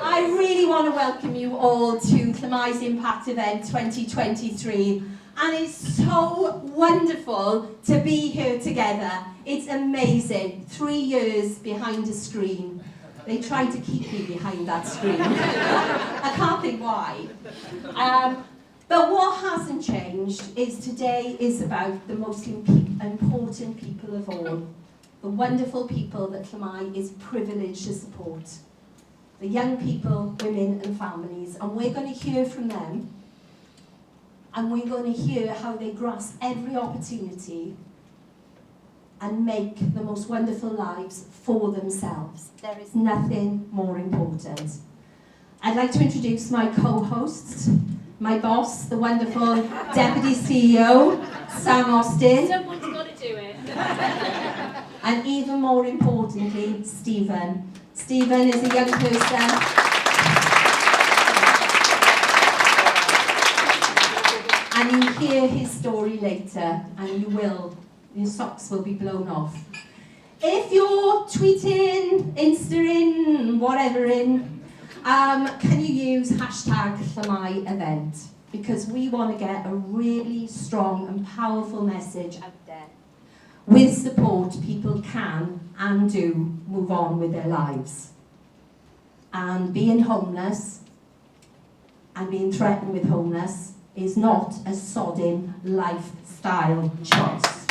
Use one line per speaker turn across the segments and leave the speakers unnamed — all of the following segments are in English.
I really want to welcome you all to Llamau's Impact Event 2023. And it's so wonderful to be here together. It's amazing. 3 years behind a screen. They tried to keep me behind that screen. I can't think why. But what hasn't changed is today is about the most important people of all. The wonderful people that Llamau is privileged to support. The young people, women and families. And we're going to hear from them. And we're going to hear how they grasp every opportunity and make the most wonderful lives for themselves. There is nothing more important. I'd like to introduce my co-hosts, my boss, the wonderful Deputy CEO, Sam Austin.
Someone's got to do it.
And even more importantly, Stephen. Stephen is a young person. And you'll hear his story later, and your socks will be blown off. If you're tweeting, Instaing, whatever can you use hashtag Llamau event? Because we want to get a really strong and powerful message out there. With support, people can and do move on with their lives. And being homeless and being threatened with homelessness is not a sodden lifestyle choice.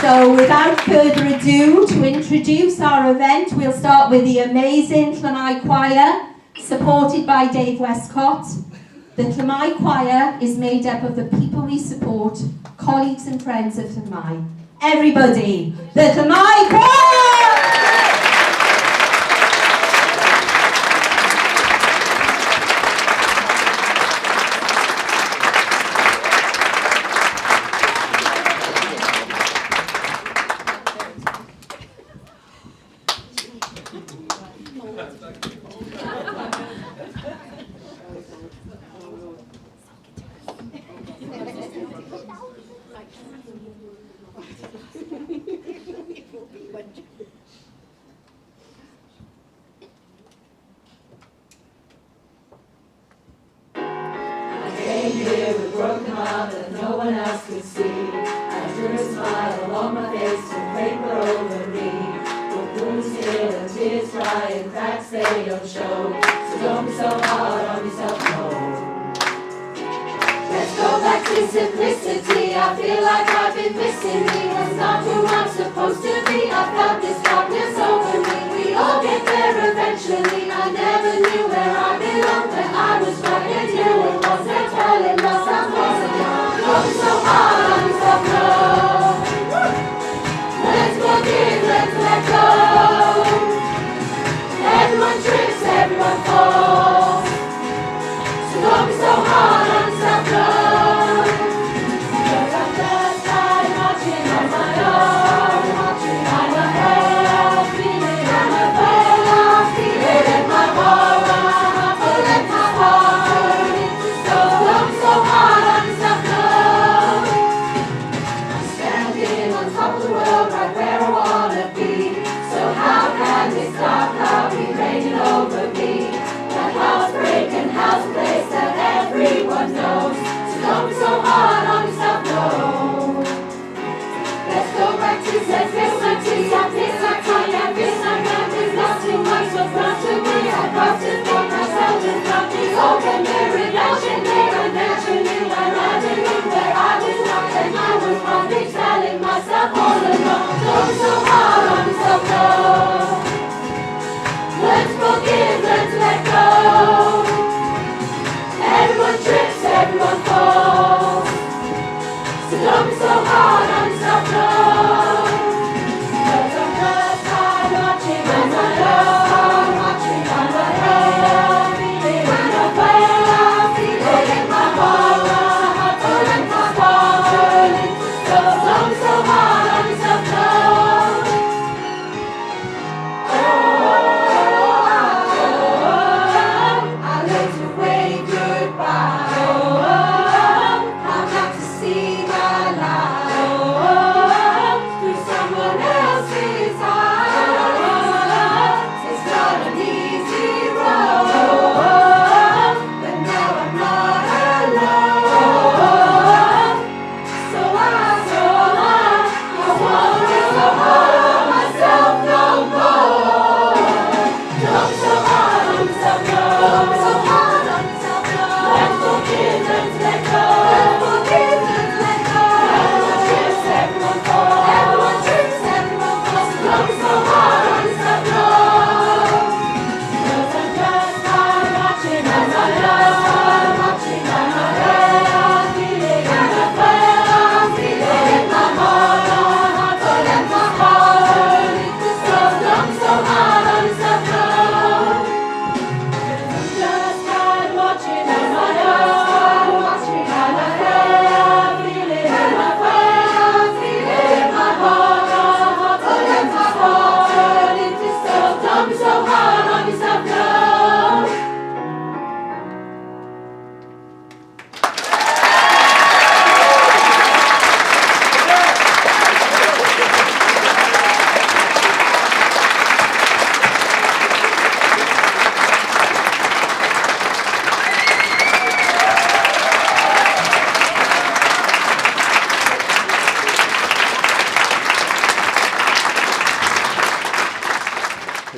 So without further ado, to introduce our event, we'll start with the amazing Llamau Choir, supported by Dave Westcott. The Llamau Choir is made up of the people we support, colleagues and friends of Llamau. Everybody, the Llamau Choir!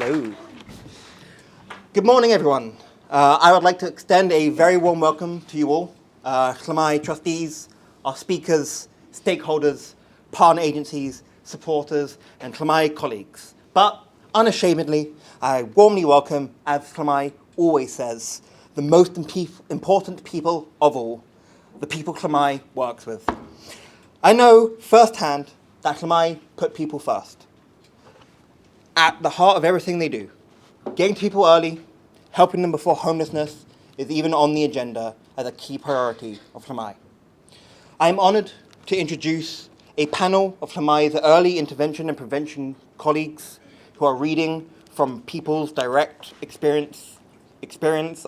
Hello. Good morning, everyone. I would like to extend a very warm welcome to you all, Llamau trustees, our speakers, stakeholders, partner agencies, supporters, and Llamau colleagues. But unashamedly, I warmly welcome, as Llamau always says, the most important people of all, the people Llamau works with. I know firsthand that Llamau put people first, at the heart of everything they do. Getting to people early, helping them before homelessness is even on the agenda as a key priority of Llamau. I am honoured to introduce a panel of Llamau's early intervention and prevention colleagues who are reading from people's direct experience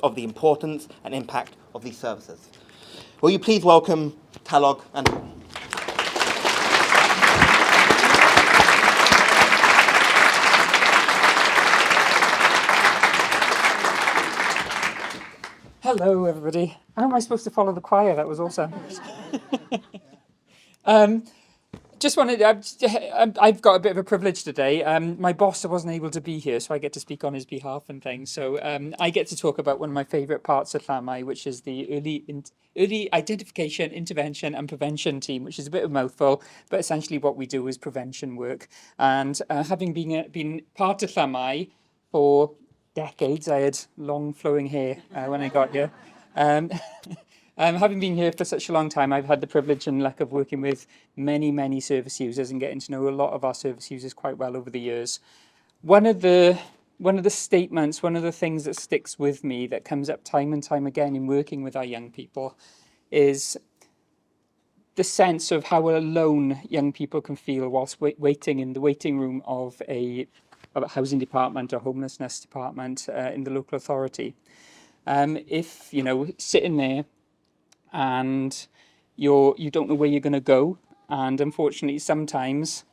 of the importance and impact of these services. Will you please welcome Talog and Paul?
Hello, everybody. How am I supposed to follow the choir? That was awesome. Just wanted, I've got a bit of a privilege today. My boss wasn't able to be here, so I get to speak on his behalf and things. So I get to talk about one of my favourite parts of Llamau, which is the early identification, intervention and prevention team, which is a bit of a mouthful, but essentially what we do is prevention work. And having been part of Llamau for decades, I had long flowing hair when I got here. Having been here for such a long time, I've had the privilege and luck of working with many service users and getting to know a lot of our service users quite well over the years. One of the statements, one of the things that sticks with me that comes up time and time again in working with our young people is the sense of how alone young people can feel whilst waiting in the waiting room of a housing department or homelessness department in the local authority. If, sitting there and you don't know where you're going to go, and unfortunately sometimes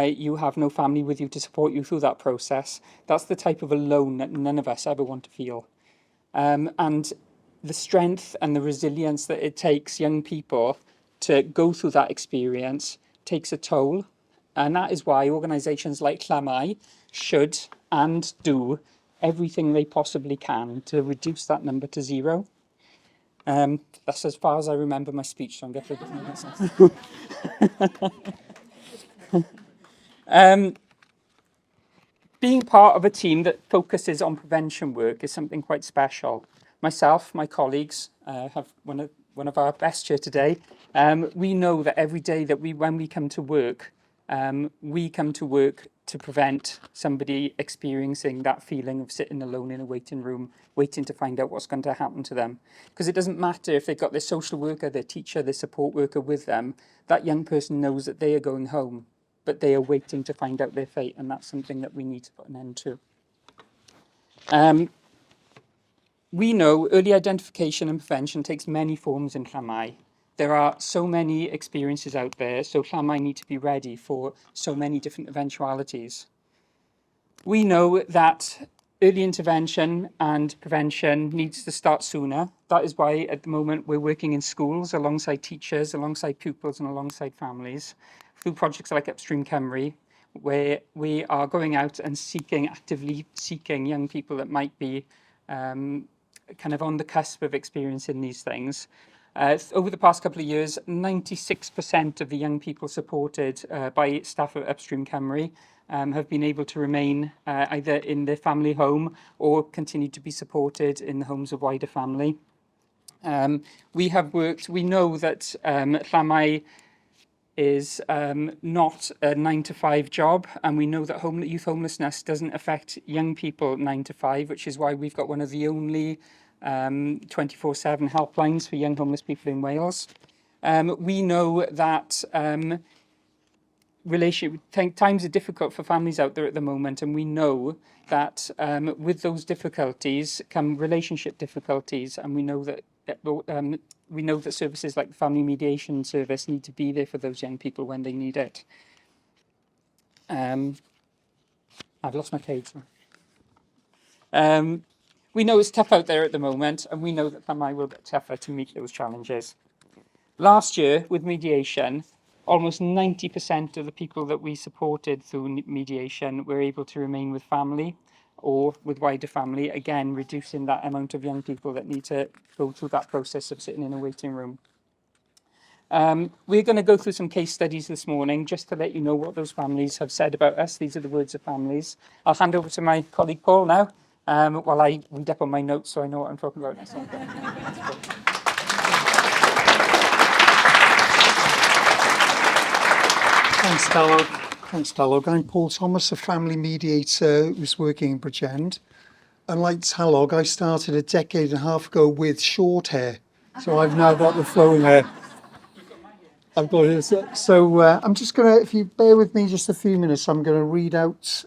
you have no family with you to support you through that process. That's the type of alone that none of us ever want to feel. And the strength and the resilience that it takes young people to go through that experience takes a toll. And that is why organisations like Llamau should and do everything they possibly can to reduce that number to zero. That's as far as I remember my speech, so I'm getting being part of a team that focuses on prevention work is something quite special. Myself, my colleagues have one of our best here today. We know that every day that when we come to work to prevent somebody experiencing that feeling of sitting alone in a waiting room, waiting to find out what's going to happen to them. Because it doesn't matter if they've got their social worker, their teacher, their support worker with them, that young person knows that they are going home, but they are waiting to find out their fate, and that's something that we need to put an end to. We know early identification and prevention takes many forms in Llamau. There are so many experiences out there, so Llamau need to be ready for so many different eventualities. We know that early intervention and prevention needs to start sooner. That is why at the moment we're working in schools alongside teachers, alongside pupils and alongside families through projects like Upstream Cymru, where we are going out and actively seeking young people that might be kind of on the cusp of experiencing these things. Over the past couple of years, 96% of the young people supported by staff at Upstream Cymru have been able to remain either in their family home or continue to be supported in the homes of wider family. We know that Llamau is not a 9-to-5 job, and we know that youth homelessness doesn't affect young people 9 to 5, which is why we've got one of the only 24/7 helplines for young homeless people in Wales. We know that times are difficult for families out there at the moment, and we know that with those difficulties come relationship difficulties, and we know that services like the Family Mediation Service need to be there for those young people when they need it. I've lost my page. We know it's tough out there at the moment, and we know that Llamau will get tougher to meet those challenges. Last year, with mediation, almost 90% of the people that we supported through mediation were able to remain with family. or with wider family, again, reducing that amount of young people that need to go through that process of sitting in a waiting room. We're going to go through some case studies this morning just to let you know what those families have said about us. These are the words of families. I'll hand over to my colleague Paul now while I read up on my notes so I know what I'm talking about next.
Thanks, Talog. Thanks, Talog. I'm Paul Thomas, a family mediator who's working in Bridgend. Unlike Talog, I started a decade and a half ago with short hair, so I've now got the flowing hair. I've got it. So I'm just going to, if you bear with me just a few minutes, I'm going to read out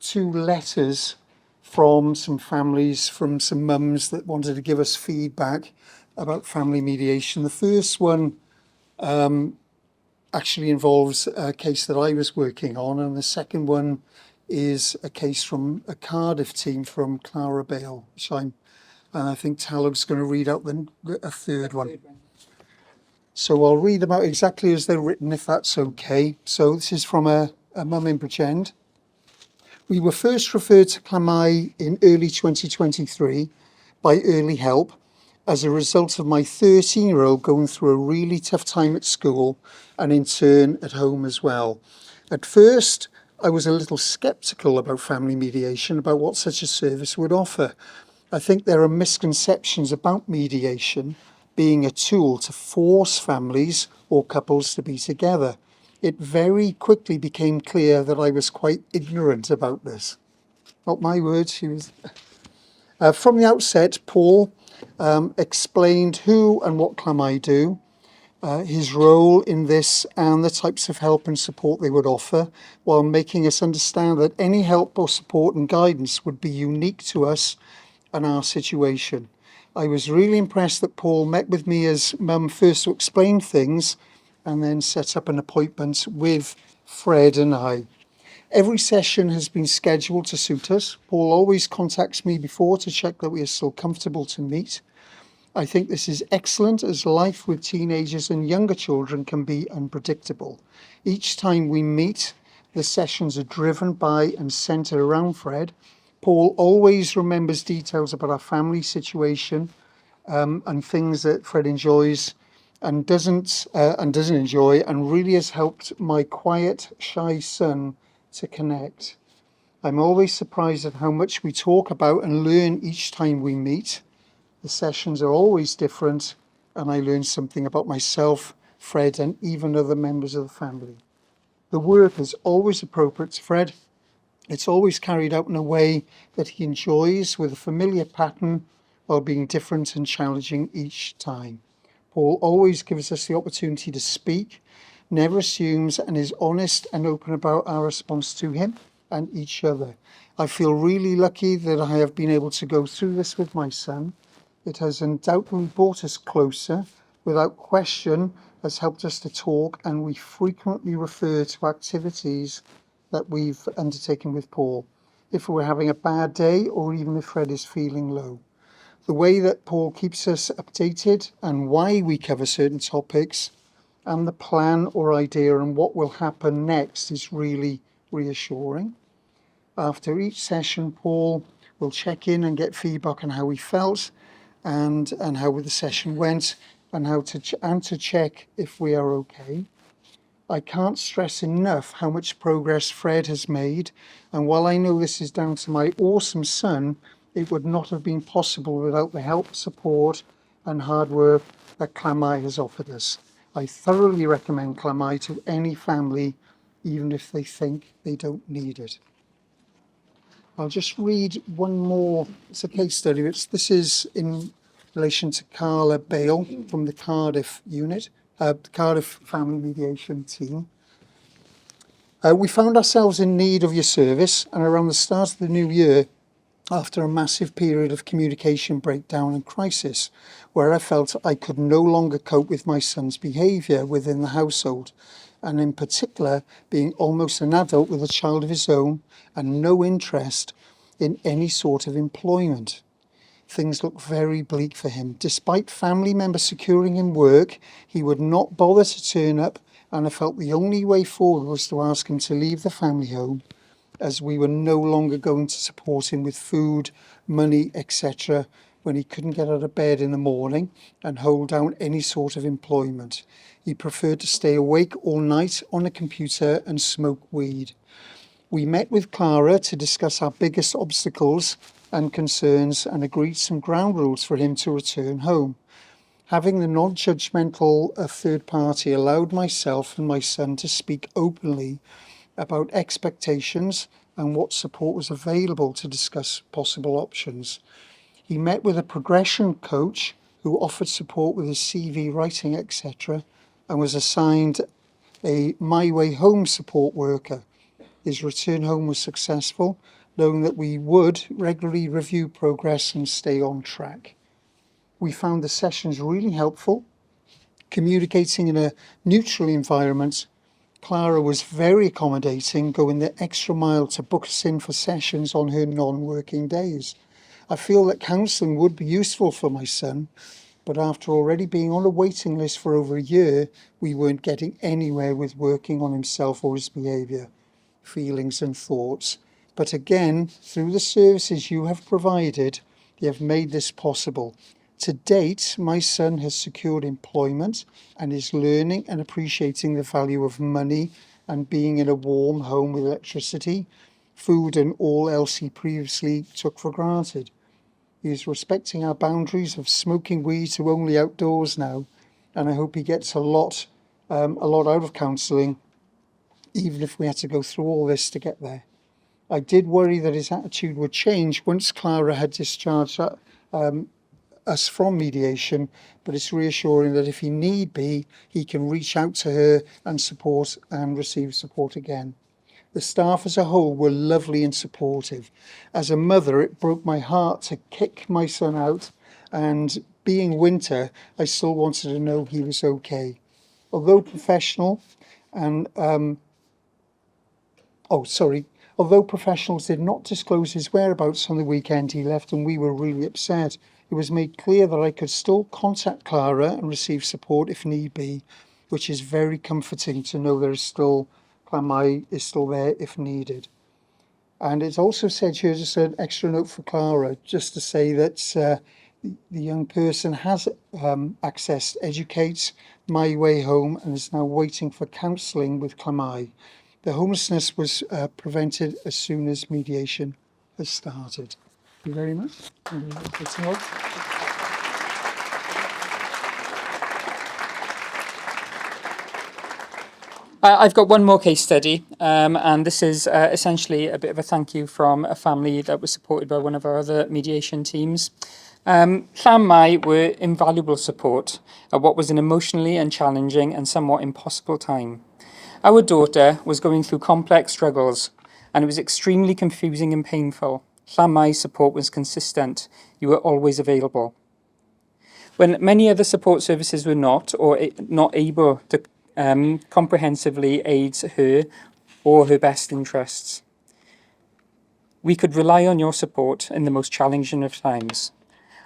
2 letters from some families, from some mums that wanted to give us feedback about family mediation. The first one actually involves a case that I was working on, and the second one is a case from a Cardiff team from Clara Bale, which and I think Talog's going to read out a third one. So I'll read them out exactly as they're written, if that's okay. So this is from a mum in Bridgend. We were first referred to Llamau in early 2023 by Early Help as a result of my 13-year-old going through a really tough time at school and in turn at home as well. At first, I was a little sceptical about family mediation, about what such a service would offer. I think there are misconceptions about mediation being a tool to force families or couples to be together. It very quickly became clear that I was quite ignorant about this. Not my words, she was. From the outset, Paul explained who and what Llamau do, his role in this and the types of help and support they would offer, while making us understand that any help or support and guidance would be unique to us and our situation. I was really impressed that Paul met with me as mum first to explain things and then set up an appointment with Fred and I. Every session has been scheduled to suit us. Paul always contacts me before to check that we are still comfortable to meet. I think this is excellent, as life with teenagers and younger children can be unpredictable. Each time we meet, the sessions are driven by and centred around Fred. Paul always remembers details about our family situation and things that Fred enjoys and doesn't enjoy, and really has helped my quiet, shy son to connect. I'm always surprised at how much we talk about and learn each time we meet. The sessions are always different, and I learn something about myself, Fred, and even other members of the family. The work is always appropriate to Fred. It's always carried out in a way that he enjoys, with a familiar pattern, while being different and challenging each time. Paul always gives us the opportunity to speak, never assumes, and is honest and open about our response to him and each other. I feel really lucky that I have been able to go through this with my son. It has undoubtedly brought us closer, without question, has helped us to talk, and we frequently refer to activities that we've undertaken with Paul, if we're having a bad day or even if Fred is feeling low. The way that Paul keeps us updated and why we cover certain topics and the plan or idea and what will happen next is really reassuring. After each session, Paul will check in and get feedback on how he felt and how the session went, and to check if we are okay. I can't stress enough how much progress Fred has made, and while I know this is down to my awesome son, it would not have been possible without the help, support and hard work that Llamau has offered us. I thoroughly recommend Llamau to any family, even if they think they don't need it. I'll just read one more. It's a case study. This is in relation to Clara Bale from the Cardiff unit, the Cardiff Family Mediation team. We found ourselves in need of your service, and around the start of the new year, after a massive period of communication breakdown and crisis, where I felt I could no longer cope with my son's behaviour within the household, and in particular being almost an adult with a child of his own and no interest in any sort of employment. Things looked very bleak for him. Despite family members securing him work, he would not bother to turn up, and I felt the only way forward was to ask him to leave the family home as we were no longer going to support him with food, money, etc., when he couldn't get out of bed in the morning and hold down any sort of employment. He preferred to stay awake all night on a computer and smoke weed. We met with Clara to discuss our biggest obstacles and concerns and agreed some ground rules for him to return home. Having the non-judgmental third party allowed myself and my son to speak openly about expectations and what support was available to discuss possible options. He met with a progression coach who offered support with his CV writing, etc., and was assigned a My Way Home support worker. His return home was successful, knowing that we would regularly review progress and stay on track. We found the sessions really helpful. Communicating in a neutral environment, Clara was very accommodating, going the extra mile to book us in for sessions on her non-working days. I feel that counselling would be useful for my son, but after already being on a waiting list for over a year, we weren't getting anywhere with working on himself or his behaviour, feelings and thoughts. But again, through the services you have provided, you have made this possible. To date, my son has secured employment and is learning and appreciating the value of money and being in a warm home with electricity, food and all else he previously took for granted. He is respecting our boundaries of smoking weed to only outdoors now, and I hope he gets a lot out of counselling, even if we had to go through all this to get there. I did worry that his attitude would change once Clara had discharged us from mediation, but it's reassuring that if he need be, he can reach out to her and support and receive support again. The staff as a whole were lovely and supportive. As a mother, it broke my heart to kick my son out, and being winter, I still wanted to know he was okay. Although professional although professionals did not disclose his whereabouts on the weekend he left, and we were really upset, it was made clear that I could still contact Clara and receive support if need be, which is very comforting to know there is still Llamau is still there if needed. And it's also said here, just an extra note for Clara, just to say that the young person has accessed Educate, My Way Home, and is now waiting for counselling with Llamau. The homelessness was prevented as soon as mediation has started. Thank you very much.
I've got one more case study, and this is essentially a bit of a thank you from a family that was supported by one of our other mediation teams. Llamau were invaluable support at what was an emotionally and challenging and somewhat impossible time. Our daughter was going through complex struggles, and it was extremely confusing and painful. Llamau's support was consistent. You were always available. When many other support services were not able to comprehensively aid her or her best interests, we could rely on your support in the most challenging of times.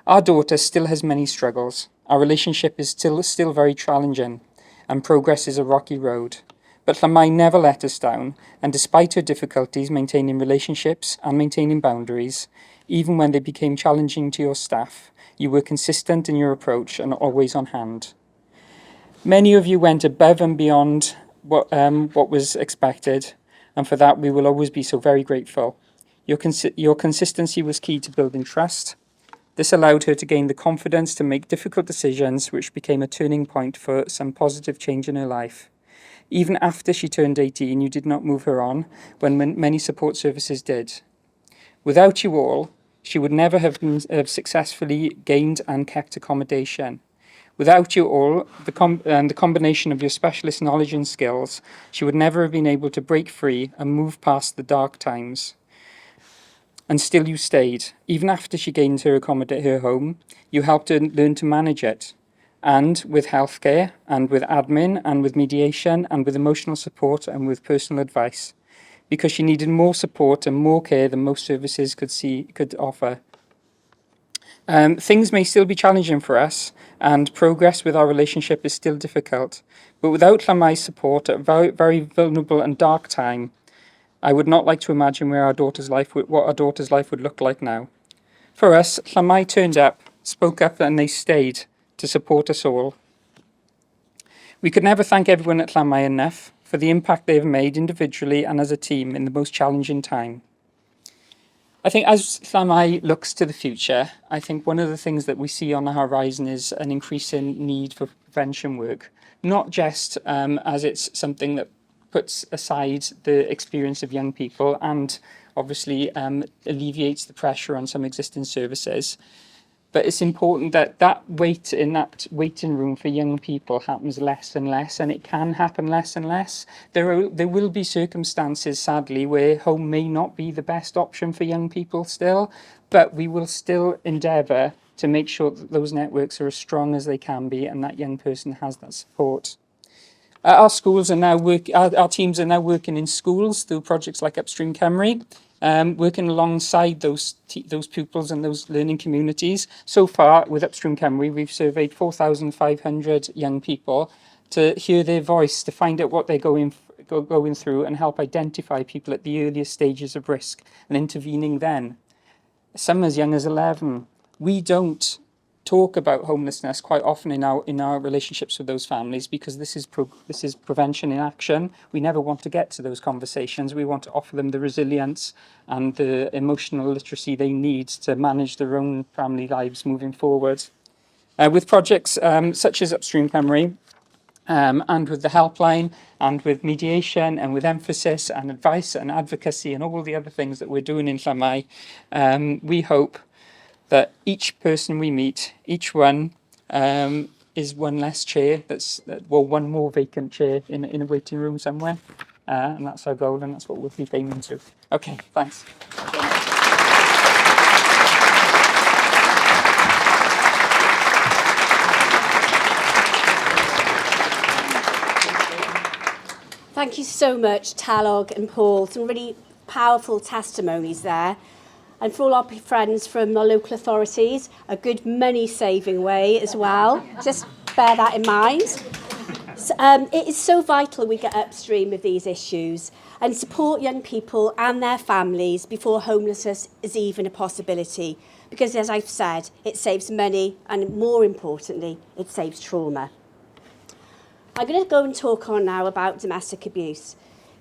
Our daughter still has many struggles. Our relationship is still very challenging, and progress is a rocky road. But Llamau never let us down, and despite her difficulties maintaining relationships and maintaining boundaries, even when they became challenging to your staff, you were consistent in your approach and always on hand. Many of you went above and beyond what was expected, and for that we will always be so very grateful. Your consistency was key to building trust. This allowed her to gain the confidence to make difficult decisions, which became a turning point for some positive change in her life. Even after she turned 18, you did not move her on, when many support services did. Without you all, she would never have successfully gained and kept accommodation. Without you all, and the combination of your specialist knowledge and skills, she would never have been able to break free and move past the dark times. And still you stayed. Even after she gained her home, you helped her learn to manage it. And with healthcare, and with admin, and with mediation, and with emotional support, and with personal advice, because she needed more support and more care than most services could offer. Things may still be challenging for us, and progress with our relationship is still difficult. But without Llamau's support at a very, very vulnerable and dark time, I would not like to imagine what our daughter's life would look like now. For us, Llamau turned up, spoke up, and they stayed to support us all. We could never thank everyone at Llamau enough for the impact they have made individually and as a team in the most challenging time. I think as Llamau looks to the future, I think one of the things that we see on the horizon is an increasing need for prevention work, not just as it's something that puts aside the experience of young people and obviously alleviates the pressure on some existing services. But it's important that that wait in that waiting room for young people happens less and less, and it can happen less and less. There will be circumstances, sadly, where home may not be the best option for young people still, but we will still endeavour to make sure that those networks are as strong as they can be and that young person has that support. Our schools are now our teams are now working in schools through projects like Upstream Cymru, working alongside those pupils and those learning communities. So far, with Upstream Cymru, we've surveyed 4,500 young people to hear their voice, to find out what they're going through and help identify people at the earliest stages of risk and intervening then. Some as young as 11. We don't talk about homelessness quite often in our relationships with those families because this is prevention in action. We never want to get to those conversations. We want to offer them the resilience and the emotional literacy they need to manage their own family lives moving forward. With projects such as Upstream Cymru, and with the helpline and with mediation and with emphasis and advice and advocacy and all the other things that we're doing in Llamau, we hope that each person we meet, each one is one less chair, one more vacant chair in a waiting room somewhere. And that's our goal, and that's what we'll keep aiming to. Okay, thanks.
Thank you so much, Talog and Paul. Some really powerful testimonies there. And for all our friends from our local authorities, a good money-saving way as well. Just bear that in mind. So, it is so vital we get upstream with these issues and support young people and their families before homelessness is even a possibility. Because as I've said, it saves money and more importantly, it saves trauma. I'm going to go and talk on now about domestic abuse.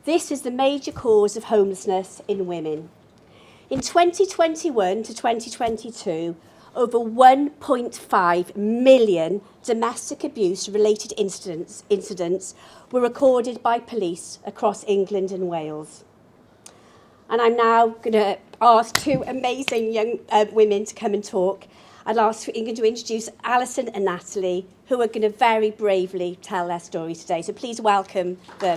This is the major cause of homelessness in women. In 2021 to 2022, over 1.5 million domestic abuse-related incidents were recorded by police across England and Wales. And I'm now going to ask two amazing young women to come and talk. I'd ask Ingrid to introduce Alison and Natalie, who are going to very bravely tell their story today. So please welcome them.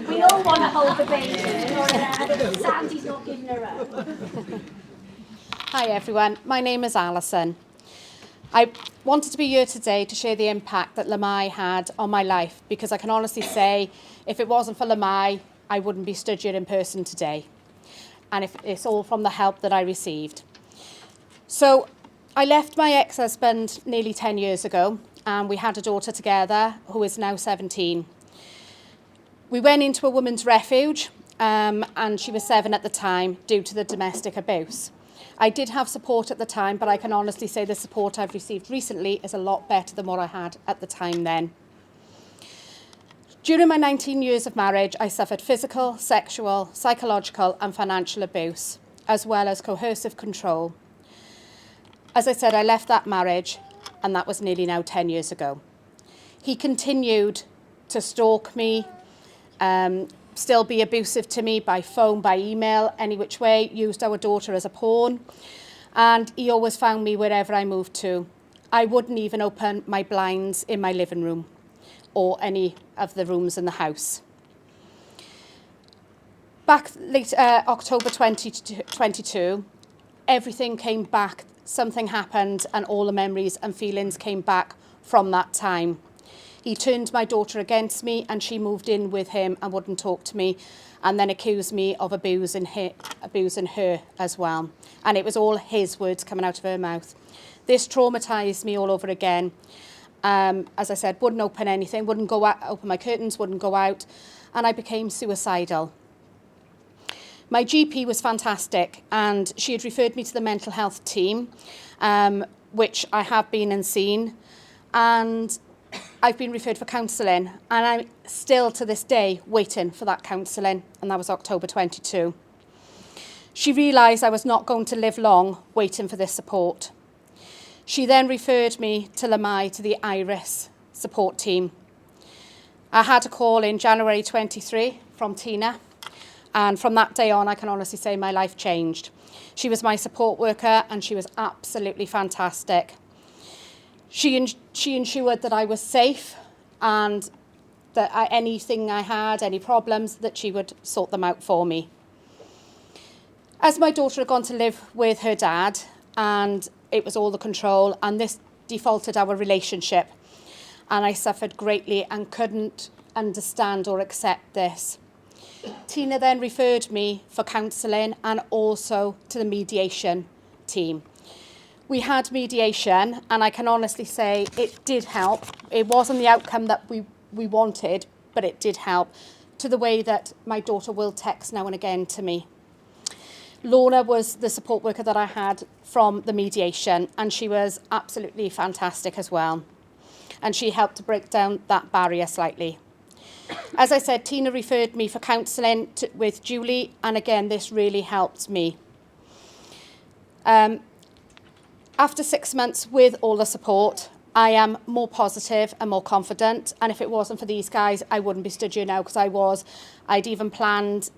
We all want to hold the baby. Sandy's not giving her up.
Hi everyone, my name is Alison. I wanted to be here today to share the impact that Llamau had on my life because I can honestly say if it wasn't for Llamau, I wouldn't be stood here in person today. And if it's all from the help that I received. So I left my ex-husband nearly 10 years ago and we had a daughter together who is now 17. We went into a women's refuge and she was 7 at the time due to the domestic abuse. I did have support at the time, but I can honestly say the support I've received recently is a lot better than what I had at the time then. During my 19 years of marriage, I suffered physical, sexual, psychological and financial abuse, as well as coercive control. As I said, I left that marriage, and that was nearly now 10 years ago. He continued to stalk me, still be abusive to me by phone, by email, any which way, used our daughter as a pawn. And he always found me wherever I moved to. I wouldn't even open my blinds in my living room or any of the rooms in the house. Back late October 2022, everything came back, something happened and all the memories and feelings came back from that time. He turned my daughter against me and she moved in with him and wouldn't talk to me, and then accused me of abusing her as well. And it was all his words coming out of her mouth. This traumatised me all over again. As I said, wouldn't open anything, wouldn't go out, open my curtains, wouldn't go out, and I became suicidal. My GP was fantastic, and she had referred me to the mental health team, which I have been and seen, and I've been referred for counselling, and I'm still to this day waiting for that counselling, and that was October 22. She realised I was not going to live long waiting for this support. She then referred me to Llamau, to the Iris support team. I had a call in January 23 from Tina, and from that day on, I can honestly say my life changed. She was my support worker, and she was absolutely fantastic. She ensured that I was safe, and that anything I had, any problems, that she would sort them out for me. As my daughter had gone to live with her dad, and it was all the control, and this defaulted our relationship, and I suffered greatly and couldn't understand or accept this. Tina then referred me for counselling and also to the mediation team. We had mediation, and I can honestly say it did help. It wasn't the outcome that we wanted, but it did help, to the way that my daughter will text now and again to me. Lorna was the support worker that I had from the mediation, and she was absolutely fantastic as well. And she helped to break down that barrier slightly. As I said, Tina referred me for counselling with Julie, and again, this really helped me. After 6 months with all the support, I am more positive and more confident, and if it wasn't for these guys, I wouldn't be stood here now, because I'd even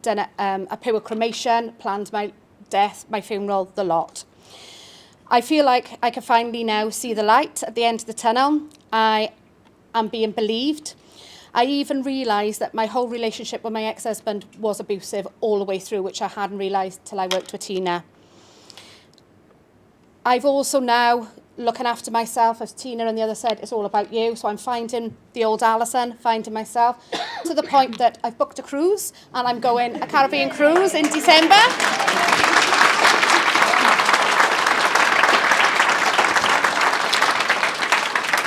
done a pure cremation, planned my death, my funeral, the lot. I feel like I can finally now see the light at the end of the tunnel. I am being believed. I even realised that my whole relationship with my ex-husband was abusive all the way through, which I hadn't realised till I worked with Tina. I've also now looking after myself, as Tina and the other said, it's all about you. So I'm finding the old Alison, finding myself, to the point that I've booked a cruise, and I'm going a Caribbean cruise in December.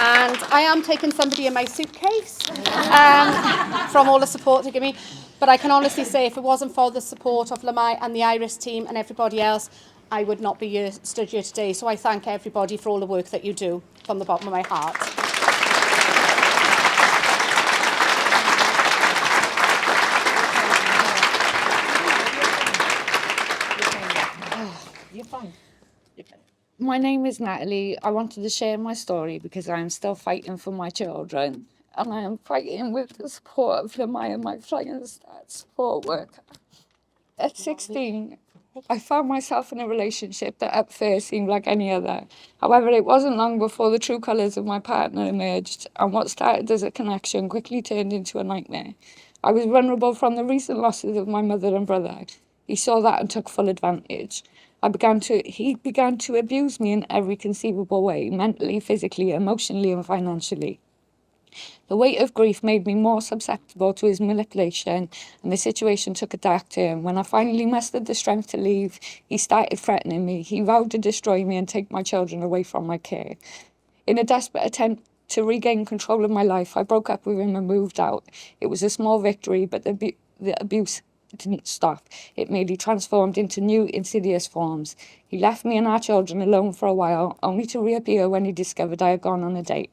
And I am taking somebody in my suitcase from all the support they give me. But I can honestly say, if it wasn't for the support of Llamau and the Iris team and everybody else, I would not be stood here today. So I thank everybody for all the work that you do from the bottom of my heart.
You're fine. My name is Natalie. I wanted to share my story because I am still fighting for my children, and I am fighting with the support of Llamau and my flying start support worker. At 16, I found myself in a relationship that at first seemed like any other. However, it wasn't long before the true colours of my partner emerged, and what started as a connection quickly turned into a nightmare. I was vulnerable from the recent losses of my mother and brother. He saw that and took full advantage. He began to abuse me in every conceivable way, mentally, physically, emotionally, and financially. The weight of grief made me more susceptible to his manipulation, and the situation took a dark turn. When I finally mustered the strength to leave, he started threatening me. He vowed to destroy me and take my children away from my care. In a desperate attempt to regain control of my life, I broke up with him and moved out. It was a small victory, but the abuse didn't stop. It merely transformed into new insidious forms. He left me and our children alone for a while, only to reappear when he discovered I had gone on a date.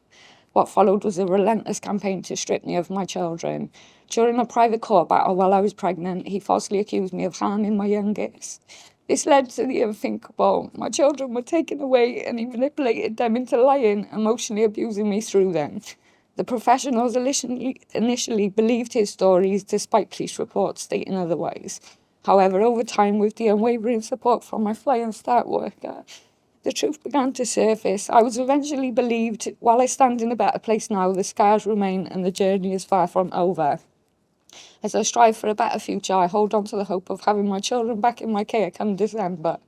What followed was a relentless campaign to strip me of my children. During a private court battle while I was pregnant, he falsely accused me of harming my youngest. This led to the unthinkable. My children were taken away, and he manipulated them into lying, emotionally abusing me through them. The professionals initially believed his stories, despite police reports stating otherwise. However, over time, with the unwavering support from my flying start worker, the truth began to surface. I was eventually believed. While I stand in a better place now, the scars remain and the journey is far from over. As I strive for a better future, I hold on to the hope of having my children back in my care come December.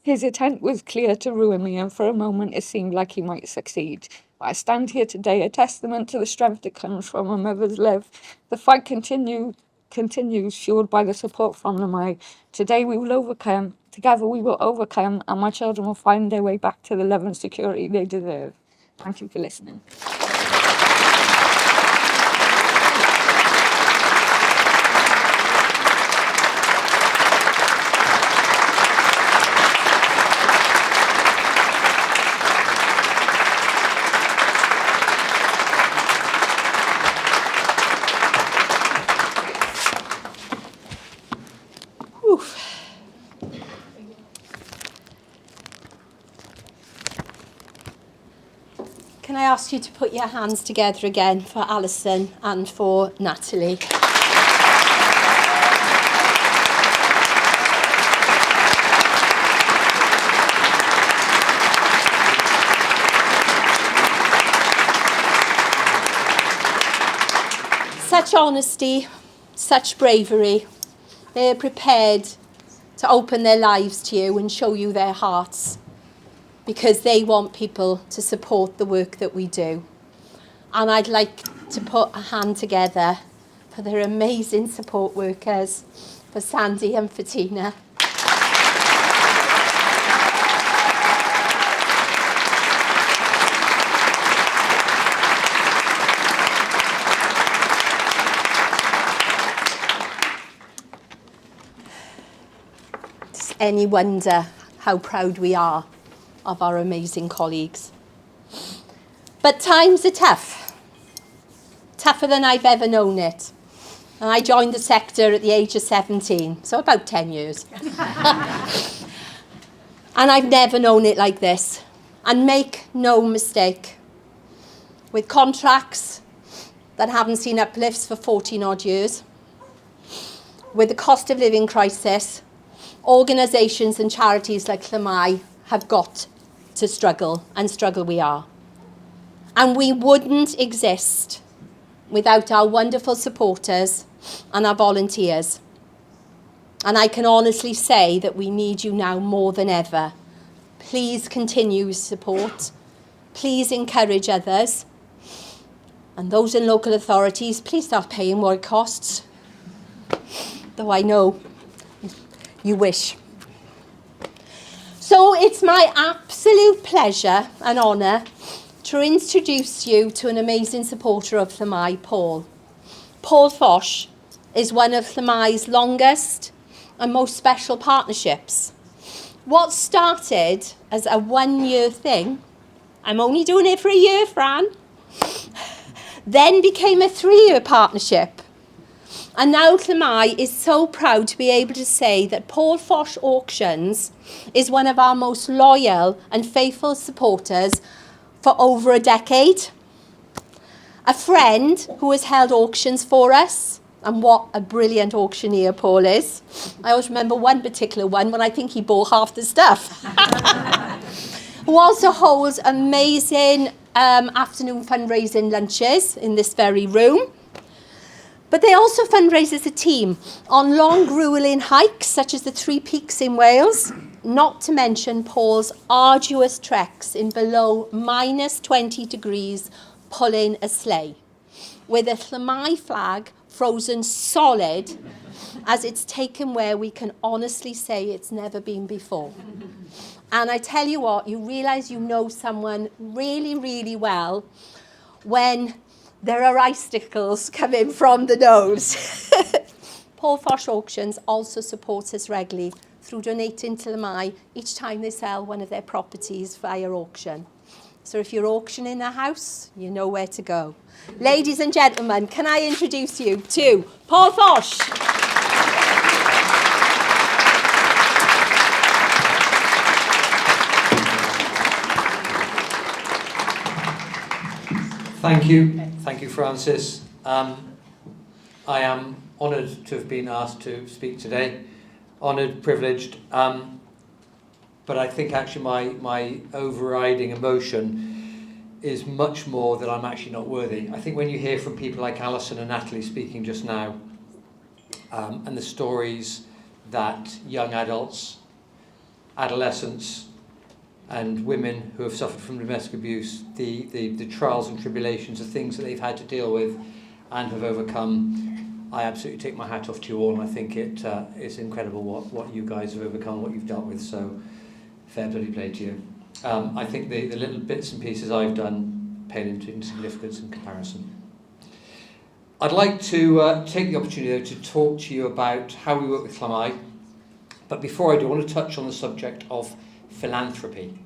His intent was clear to ruin me, and for a moment it seemed like he might succeed. I stand here today a testament to the strength that comes from a mother's love. The fight continues, fueled by the support from Llamau. Today we will overcome, together we will overcome, and my children will find their way back to the love and security they deserve. Thank you for listening.
Can I ask you to put your hands together again for Alison and for Natalie? Such honesty, such bravery. They're prepared to open their lives to you and show you their hearts, because they want people to support the work that we do. And I'd like to put a hand together for their amazing support workers, for Sandy and for Tina. Does any wonder how proud we are of our amazing colleagues? But times are tough, tougher than I've ever known it. And I joined the sector at the age of 17, so about 10 years. And I've never known it like this. And make no mistake, with contracts that haven't seen uplifts for 14 odd years, with the cost of living crisis, organisations and charities like Llamau have got to struggle, and struggle we are. And we wouldn't exist without our wonderful supporters and our volunteers. And I can honestly say that we need you now more than ever. Please continue support. Please encourage others. And those in local authorities, please start paying what it costs. Though I know you wish. So it's my absolute pleasure and honour to introduce you to an amazing supporter of Llamau, Paul. Paul Foch is one of Llamau's longest and most special partnerships. What started as a 1-year thing, I'm only doing it for a year, Fran, then became a 3-year partnership. And now Llamau is so proud to be able to say that Paul Foch Auctions is one of our most loyal and faithful supporters for over a decade. A friend who has held auctions for us, and what a brilliant auctioneer Paul is. I always remember one particular one when I think he bought half the stuff. Who also holds amazing afternoon fundraising lunches in this very room. But they also fundraise as a team on long, grueling hikes, such as the Three Peaks in Wales, not to mention Paul's arduous treks in below -20 degrees, pulling a sleigh, with a Llamau flag frozen solid, as it's taken where we can honestly say it's never been before. And I tell you what, you realise you know someone really, really well when there are icicles coming from the nose. Paul Foch Auctions also supports us regularly through donating to Llamau each time they sell one of their properties via auction. So if you're auctioning a house, you know where to go. Ladies and gentlemen, can I introduce you to Paul Foch?
Thank you, Francis. I am honoured to have been asked to speak today. Honoured, privileged, but I think actually my overriding emotion is much more that I'm actually not worthy. I think when you hear from people like Alison and Natalie speaking just now, and the stories that young adults, adolescents, and women who have suffered from domestic abuse, the trials and tribulations, the things that they've had to deal with and have overcome. I absolutely take my hat off to you all, and I think it's incredible what you guys have overcome, what you've dealt with, so fair bloody play to you. I think the little bits and pieces I've done pale into insignificance in comparison. I'd like to take the opportunity though to talk to you about how we work with Llamau, but before I do, I want to touch on the subject of philanthropy.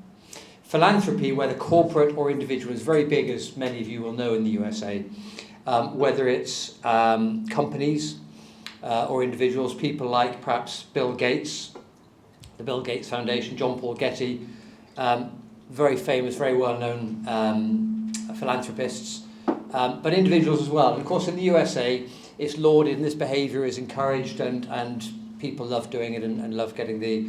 Philanthropy, whether corporate or individual, is very big, as many of you will know in the USA. Whether it's companies or individuals, people like perhaps Bill Gates, the Bill Gates Foundation, John Paul Getty, very famous, very well-known philanthropists, but individuals as well. And of course in the USA it's lauded and this behaviour is encouraged, and people love doing it and love getting the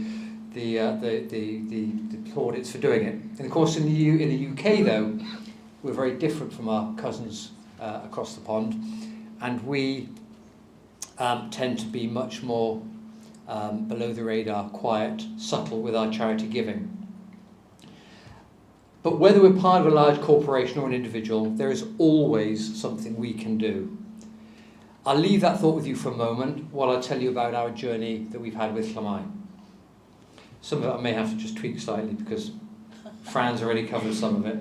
plaudits for doing it. And of course in the UK though, we're very different from our cousins across the pond, and we tend to be much more below the radar, quiet, subtle with our charity giving. But whether we're part of a large corporation or an individual, there is always something we can do. I'll leave that thought with you for a moment while I tell you about our journey that we've had with Llamau. Some of it I may have to just tweak slightly because Fran's already covered some of it.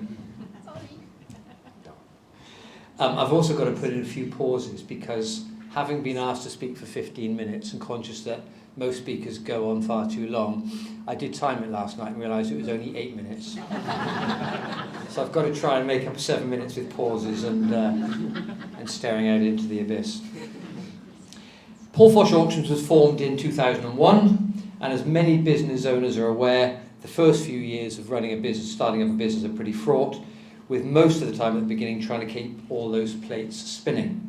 I've also got to put in a few pauses because having been asked to speak for 15 minutes and conscious that most speakers go on far too long, I did time it last night and realised it was only 8 minutes. So I've got to try and make up 7 minutes with pauses and staring out into the abyss. Paul Fosh Auctions was formed in 2001, and as many business owners are aware, the first few years of running a business, starting up a business, are pretty fraught, with most of the time at the beginning trying to keep all those plates spinning.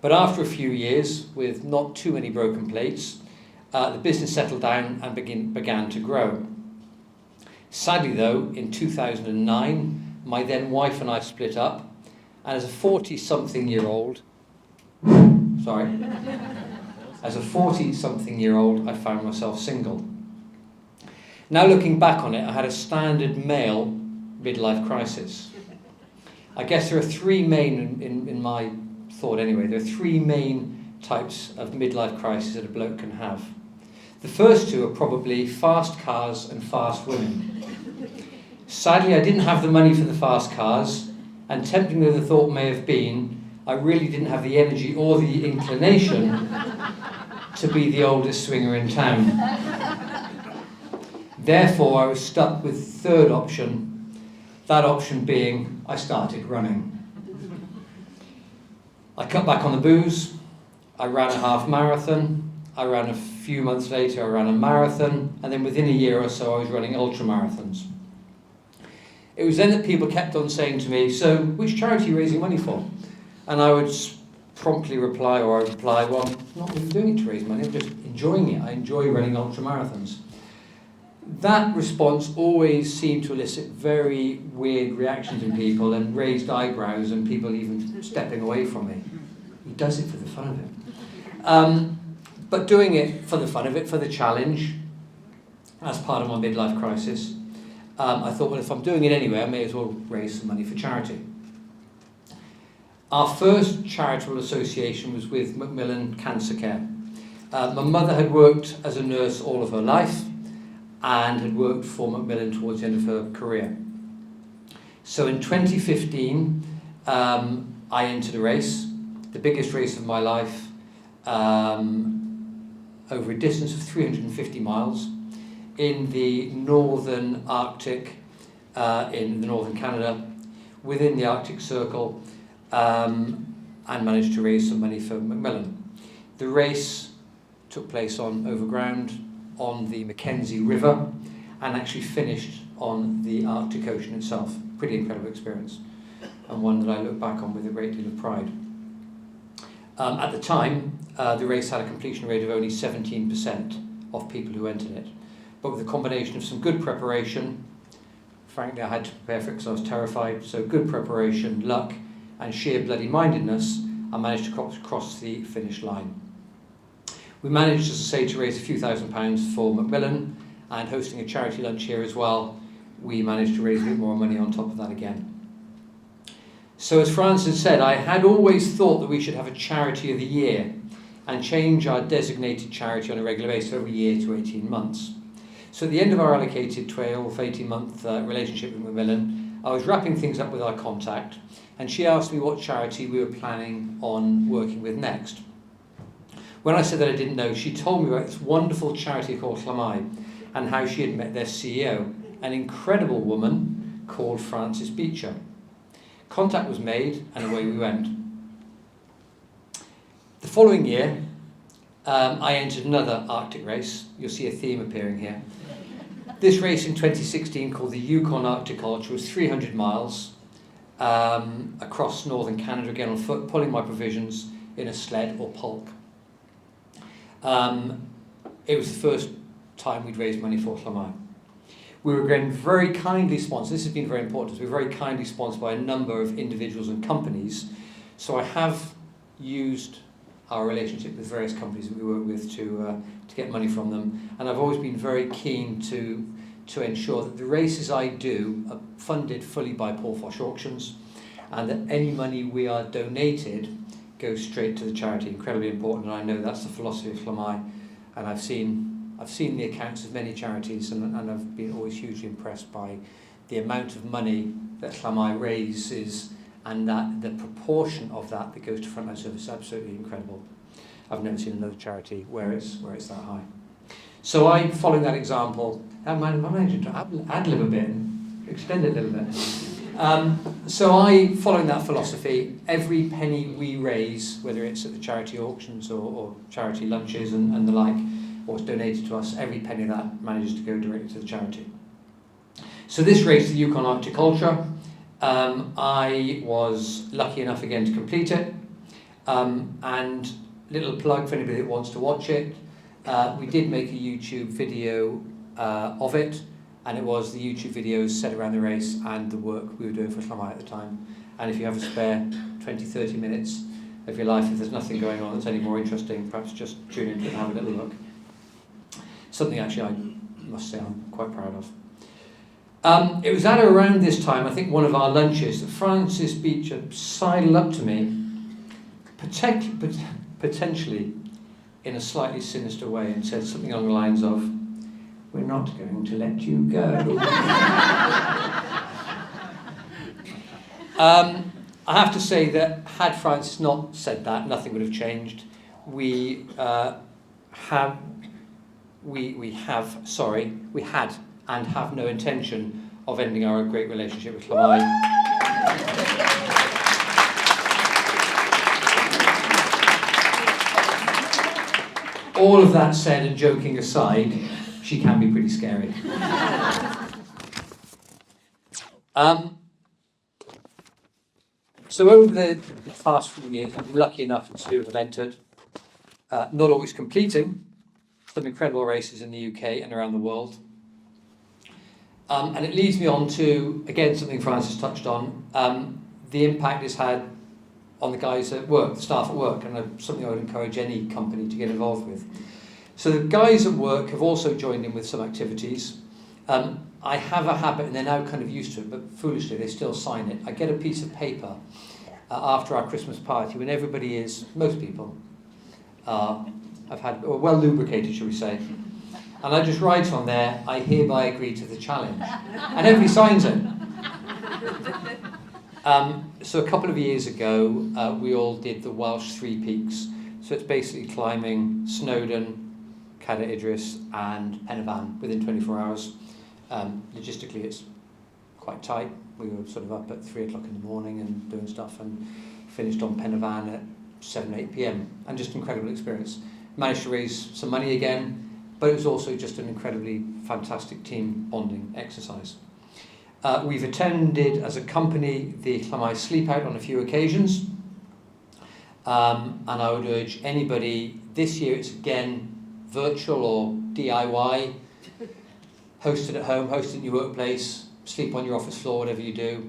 But after a few years, with not too many broken plates, the business settled down and began to grow. Sadly though, in 2009, my then wife and I split up, and as a 40-something-year-old, I found myself single. Now looking back on it, I had a standard male midlife crisis. I guess there are three main, in my thought anyway, there are three main types of midlife crisis that a bloke can have. The first two are probably fast cars and fast women. Sadly, I didn't have the money for the fast cars, and tempting though the thought may have been, I really didn't have the energy or the inclination to be the oldest swinger in town. Therefore, I was stuck with the third option, that option being I started running. I cut back on the booze, I ran a half marathon, I ran a few months later, I ran a marathon, and then within a year or so I was running ultra marathons. It was then that people kept on saying to me, so which charity are you raising money for? And I would promptly reply, well, I'm not really doing it to raise money, I'm just enjoying it. I enjoy running ultra marathons. That response always seemed to elicit very weird reactions in people and raised eyebrows and people even stepping away from me. He does it for the fun of it. But doing it for the fun of it, for the challenge, as part of my midlife crisis, I thought, well, if I'm doing it anyway, I may as well raise some money for charity. Our first charitable association was with Macmillan Cancer Care. My mother had worked as a nurse all of her life and had worked for Macmillan towards the end of her career. So in 2015, I entered a race, the biggest race of my life, over a distance of 350 miles in the northern Arctic, in the northern Canada, within the Arctic Circle, and managed to raise some money for Macmillan. The race took place on overground on the Mackenzie River and actually finished on the Arctic Ocean itself. Pretty incredible experience, and one that I look back on with a great deal of pride. At the time, the race had a completion rate of only 17% of people who entered it. But with a combination of some good preparation, frankly I had to prepare for it because I was terrified, so good preparation, luck, and sheer bloody mindedness, I managed to cross the finish line. We managed, as I say, to raise a few £1,000s for Macmillan, and hosting a charity lunch here as well, we managed to raise a bit more money on top of that again. So as Francis said, I had always thought that we should have a charity of the year and change our designated charity on a regular basis every year to 18 months. So at the end of our allocated 12 or 18-month relationship with Macmillan, I was wrapping things up with our contact, and she asked me what charity we were planning on working with next. When I said that I didn't know, she told me about this wonderful charity called Llamau and how she had met their CEO, an incredible woman called Frances Beecher. Contact was made and away we went. The following year, I entered another Arctic race. You'll see a theme appearing here. This race in 2016, called the Yukon Arctic Ultra, was 300 miles across northern Canada, again on foot, pulling my provisions in a sled or pulk. It was the first time we'd raised money for Llamau. We were again very kindly sponsored. This has been very important. We were very kindly sponsored by a number of individuals and companies. So I have used our relationship with various companies that we work with to get money from them. And I've always been very keen to ensure that the races I do are funded fully by Paul Fosh Auctions, and that any money we are donated goes straight to the charity. Incredibly important, and I know that's the philosophy of Llamau. And I've seen the accounts of many charities, and I've been always hugely impressed by the amount of money that Llamau raises, and that the proportion of that goes to frontline service is absolutely incredible. I've never seen another charity where it's that high. So I, following that example, I'm managing to ad-lib a bit and extend it a little bit. So I, following that philosophy, every penny we raise, whether it's at the charity auctions or charity lunches and the like, or it's donated to us, every penny of that manages to go directly to the charity. So this race, the Yukon Arctic Ultra, I was lucky enough again to complete it. And little plug for anybody that wants to watch it, we did make a YouTube video of it, and it was the YouTube videos set around the race and the work we were doing for Llamau at the time. And if you have a spare 20-30 minutes of your life, if there's nothing going on that's any more interesting, perhaps just tune into it and have a little look. Something actually I must say I'm quite proud of. It was at around this time, I think one of our lunches, that Frances Beecher sidled up to me, potentially in a slightly sinister way, and said something along the lines of, "We're not going to let you go." I have to say that had Frances not said that, nothing would have changed. We had and have no intention of ending our great relationship with Llamau. All of that said, and joking aside, she can be pretty scary. So over the past few years, I've been lucky enough to have entered, not always completing, some incredible races in the UK and around the world. And it leads me on to, again, something Francis touched on, the impact it's had on the guys at work, the staff at work, and something I would encourage any company to get involved with. So the guys at work have also joined in with some activities. I have a habit, and they're now kind of used to it, but foolishly they still sign it. I get a piece of paper after our Christmas party when everybody is, most people, well lubricated, shall we say. And I just write on there, "I hereby agree to the challenge." And everybody signs it. So a couple of years ago, we all did the Welsh Three Peaks. So it's basically climbing Snowdon, Cadair Idris and Pen y Fan within 24 hours. Logistically, it's quite tight. We were sort of up at 3 o'clock in the morning and doing stuff, and finished on Pen y Fan at 7, 8 p.m. And just an incredible experience. Managed to raise some money again, but it was also just an incredibly fantastic team bonding exercise. We've attended as a company the Llamau Sleep Out on a few occasions, and I would urge anybody, this year it's again virtual or DIY, hosted at home, hosted in your workplace, sleep on your office floor, whatever you do,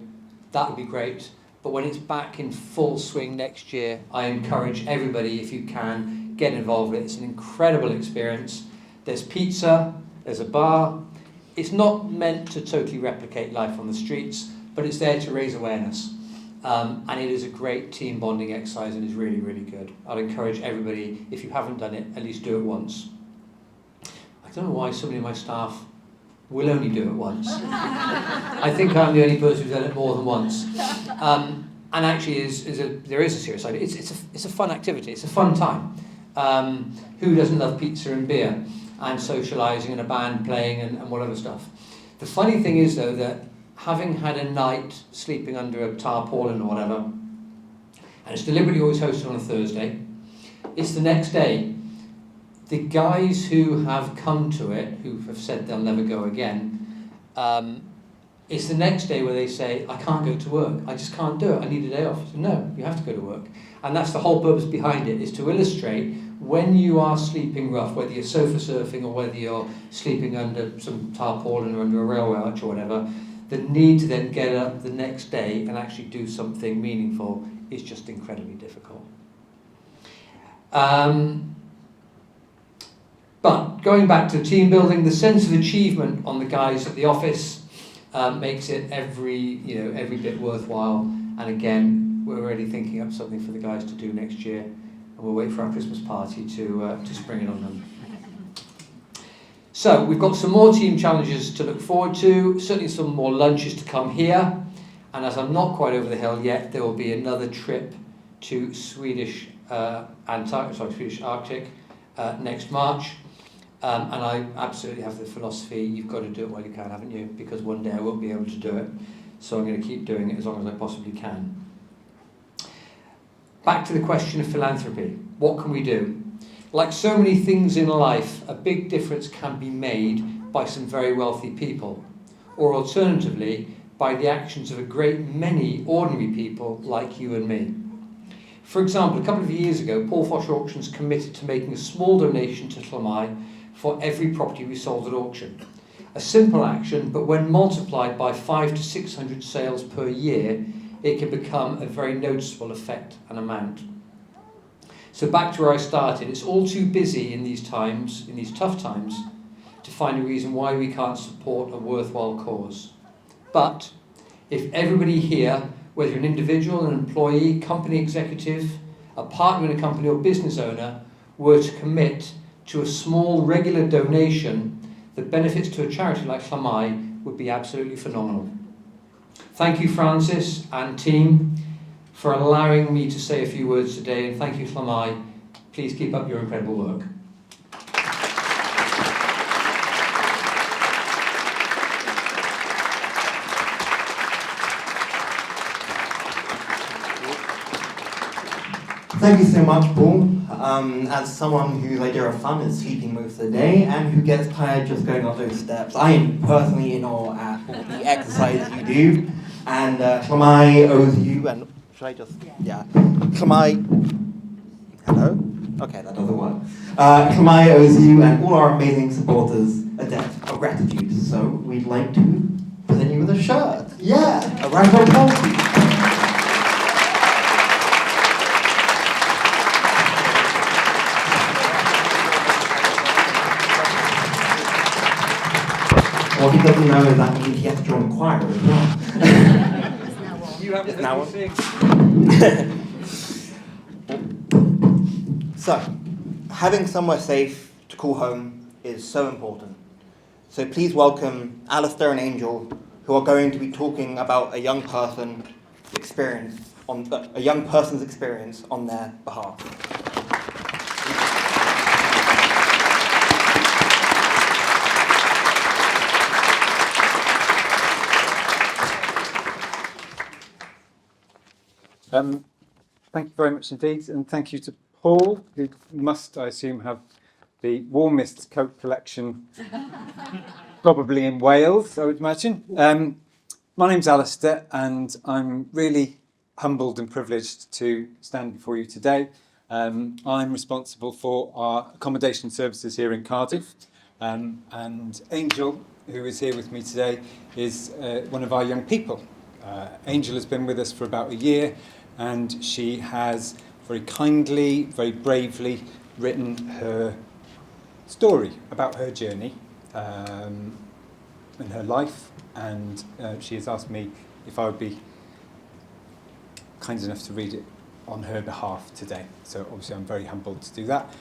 that would be great. But when it's back in full swing next year, I encourage everybody, if you can, get involved with it. It's an incredible experience. There's pizza, there's a bar. It's not meant to totally replicate life on the streets, but it's there to raise awareness. And it is a great team bonding exercise and is really, really good. I'd encourage everybody, if you haven't done it, at least do it once. I don't know why so many of my staff will only do it once. I think I'm the only person who's done it more than once. And actually, there is a serious side. It's a fun activity. It's a fun time. Who doesn't love pizza and beer and socialising and a band playing and whatever stuff? The funny thing is, though, that having had a night sleeping under a tarpaulin or whatever, and it's deliberately always hosted on a Thursday, it's the next day. The guys who have come to it, who have said they'll never go again, it's the next day where they say, I can't go to work. I just can't do it. I need a day off. So, no, you have to go to work. And that's the whole purpose behind it, is to illustrate when you are sleeping rough, whether you're sofa surfing or whether you're sleeping under some tarpaulin or under a railway arch or whatever, the need to then get up the next day and actually do something meaningful is just incredibly difficult. But going back to team building, the sense of achievement on the guys at the office makes it every bit worthwhile. And again, we're already thinking up something for the guys to do next year, and we'll wait for our Christmas party to spring it on them. So we've got some more team challenges to look forward to, certainly some more lunches to come here, and as I'm not quite over the hill yet, there will be another trip to Swedish Arctic next March, and I absolutely have the philosophy, you've got to do it while you can, haven't you? Because one day I won't be able to do it, so I'm going to keep doing it as long as I possibly can. Back to the question of philanthropy. What can we do? Like so many things in life, a big difference can be made by some very wealthy people, or alternatively, by the actions of a great many ordinary people like you and me. For example, a couple of years ago, Paul Fosh Auctions committed to making a small donation to Llamau for every property we sold at auction. A simple action, but when multiplied by 500 to 600 sales per year, it can become a very noticeable effect and amount. So back to where I started, it's all too busy in these times, in these tough times, to find a reason why we can't support a worthwhile cause. But if everybody here, whether you're an individual, an employee, company executive, a partner in a company or business owner, were to commit to a small regular donation, the benefits to a charity like Llamau would be absolutely phenomenal. Thank you, Francis and team, for allowing me to say a few words today, and thank you, Llamau. Please keep up your incredible work.
Thank you so much, Paul. As someone whose idea of fun is sleeping most of the day and who gets tired just going up those steps, I am personally in awe at all the exercise you do. And Llamau owes you, and should I just, yeah. Llamau, hello? Okay, that doesn't work. Llamau owes you and all our amazing supporters a debt of gratitude. So we'd like to present you with a shirt. Yeah, a round of applause, please. What he doesn't know is that means he has to join choir as well.
You have
It's now
everything.
So, having somewhere safe to call home is so important. So please welcome Alistair and Angel, who are going to be talking about a young person's experience on their behalf.
Thank you very much indeed, and thank you to Paul, who must, I assume, have the warmest coat collection probably in Wales, I would imagine. My name's Alistair, and I'm really humbled and privileged to stand before you today. I'm responsible for our accommodation services here in Cardiff, and Angel, who is here with me today, is one of our young people. Angel has been with us for about a year, and she has very kindly, very bravely written her story about her journey. in her life, and she has asked me if I would be kind enough to read it on her behalf today. So obviously I'm very humbled to do that.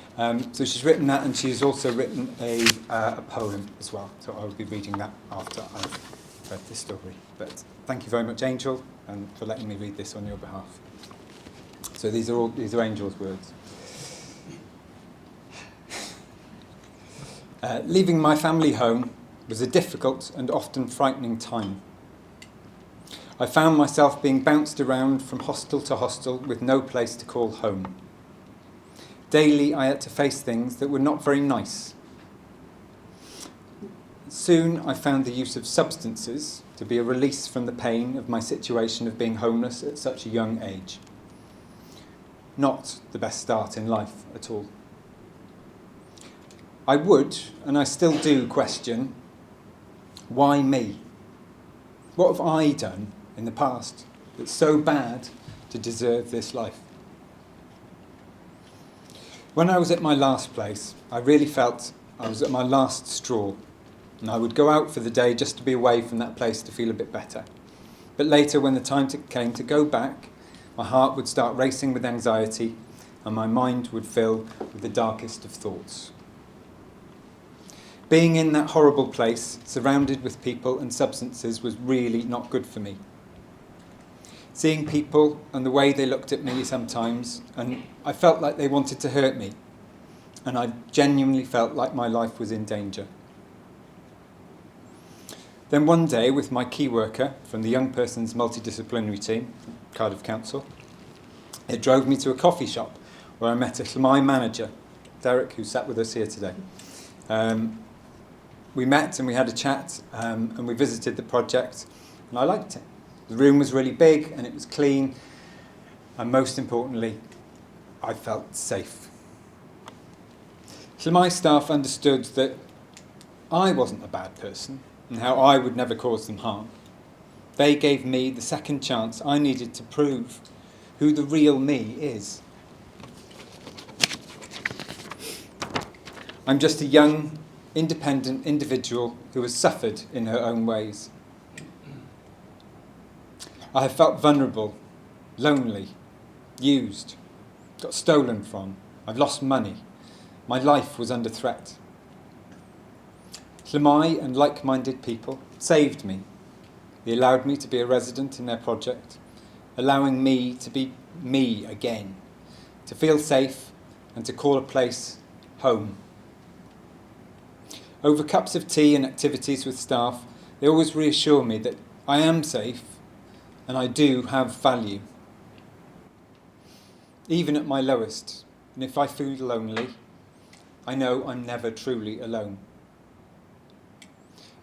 So she's written that, and she's also written a poem as well. So I will be reading that after I've read this story. But thank you very much, Angel, and for letting me read this on your behalf. So these are Angel's words. Leaving my family home was a difficult and often frightening time. I found myself being bounced around from hostel to hostel with no place to call home. Daily I had to face things that were not very nice. Soon I found the use of substances to be a release from the pain of my situation of being homeless at such a young age. Not the best start in life at all. I would, and I still do, question, why me? What have I done in the past that's so bad to deserve this life? When I was at my last place, I really felt I was at my last straw, and I would go out for the day just to be away from that place to feel a bit better. But later, when the time came to go back, my heart would start racing with anxiety, and my mind would fill with the darkest of thoughts. Being in that horrible place, surrounded with people and substances, was really not good for me. Seeing people and the way they looked at me sometimes, and I felt like they wanted to hurt me, and I genuinely felt like my life was in danger. Then one day, with my key worker from the Young Persons Multidisciplinary Team, Cardiff Council, it drove me to a coffee shop where I met a Llamau manager, Derek, who sat with us here today. We met and we had a chat, and we visited the project, and I liked it. The room was really big and it was clean, and most importantly, I felt safe. So my staff understood that I wasn't a bad person and how I would never cause them harm. They gave me the second chance I needed to prove who the real me is. I'm just a young, independent individual who has suffered in her own ways. I have felt vulnerable, lonely, used, got stolen from. I've lost money. My life was under threat. Llamau and like-minded people saved me. They allowed me to be a resident in their project, allowing me to be me again, to feel safe and to call a place home. Over cups of tea and activities with staff, they always reassure me that I am safe and I do have value. Even at my lowest, and if I feel lonely, I know I'm never truly alone.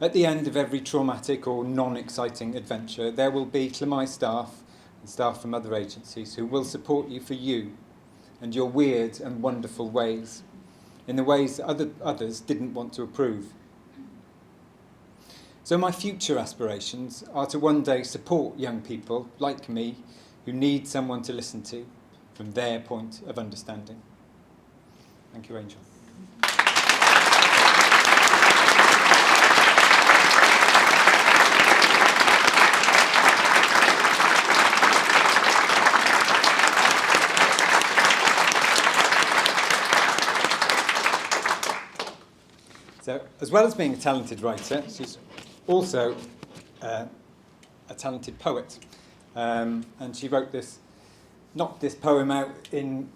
At the end of every traumatic or non-exciting adventure, there will be Llamau staff and staff from other agencies who will support you for you and your weird and wonderful ways, in the ways that others didn't want to approve. So my future aspirations are to one day support young people like me who need someone to listen to from their point of understanding. Thank you, Angel. So, as well as being a talented writer, she's also a talented poet. And she wrote knocked this poem out in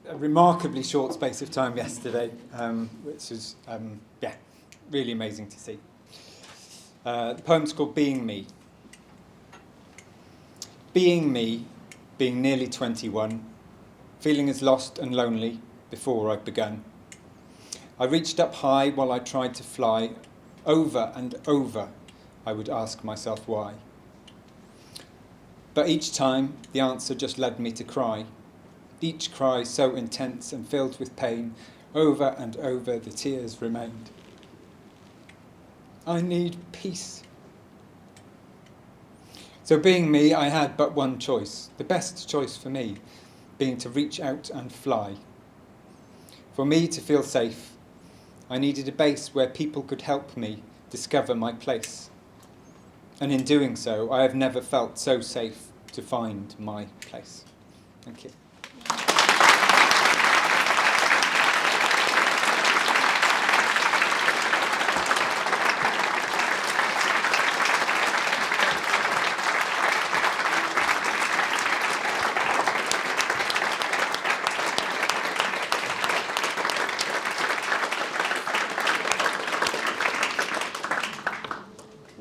a remarkably short space of time yesterday, which is, really amazing to see. The poem's called Being Me. Being me, being nearly 21, feeling as lost and lonely before I'd begun. I reached up high while I tried to fly. Over and over, I would ask myself why. But each time, the answer just led me to cry. Each cry so intense and filled with pain, over and over the tears remained. I need peace. So being me, I had but one choice, the best choice for me, being to reach out and fly. For me to feel safe, I needed a base where people could help me discover my place. And in doing so, I have never felt so safe to find my place. Thank you.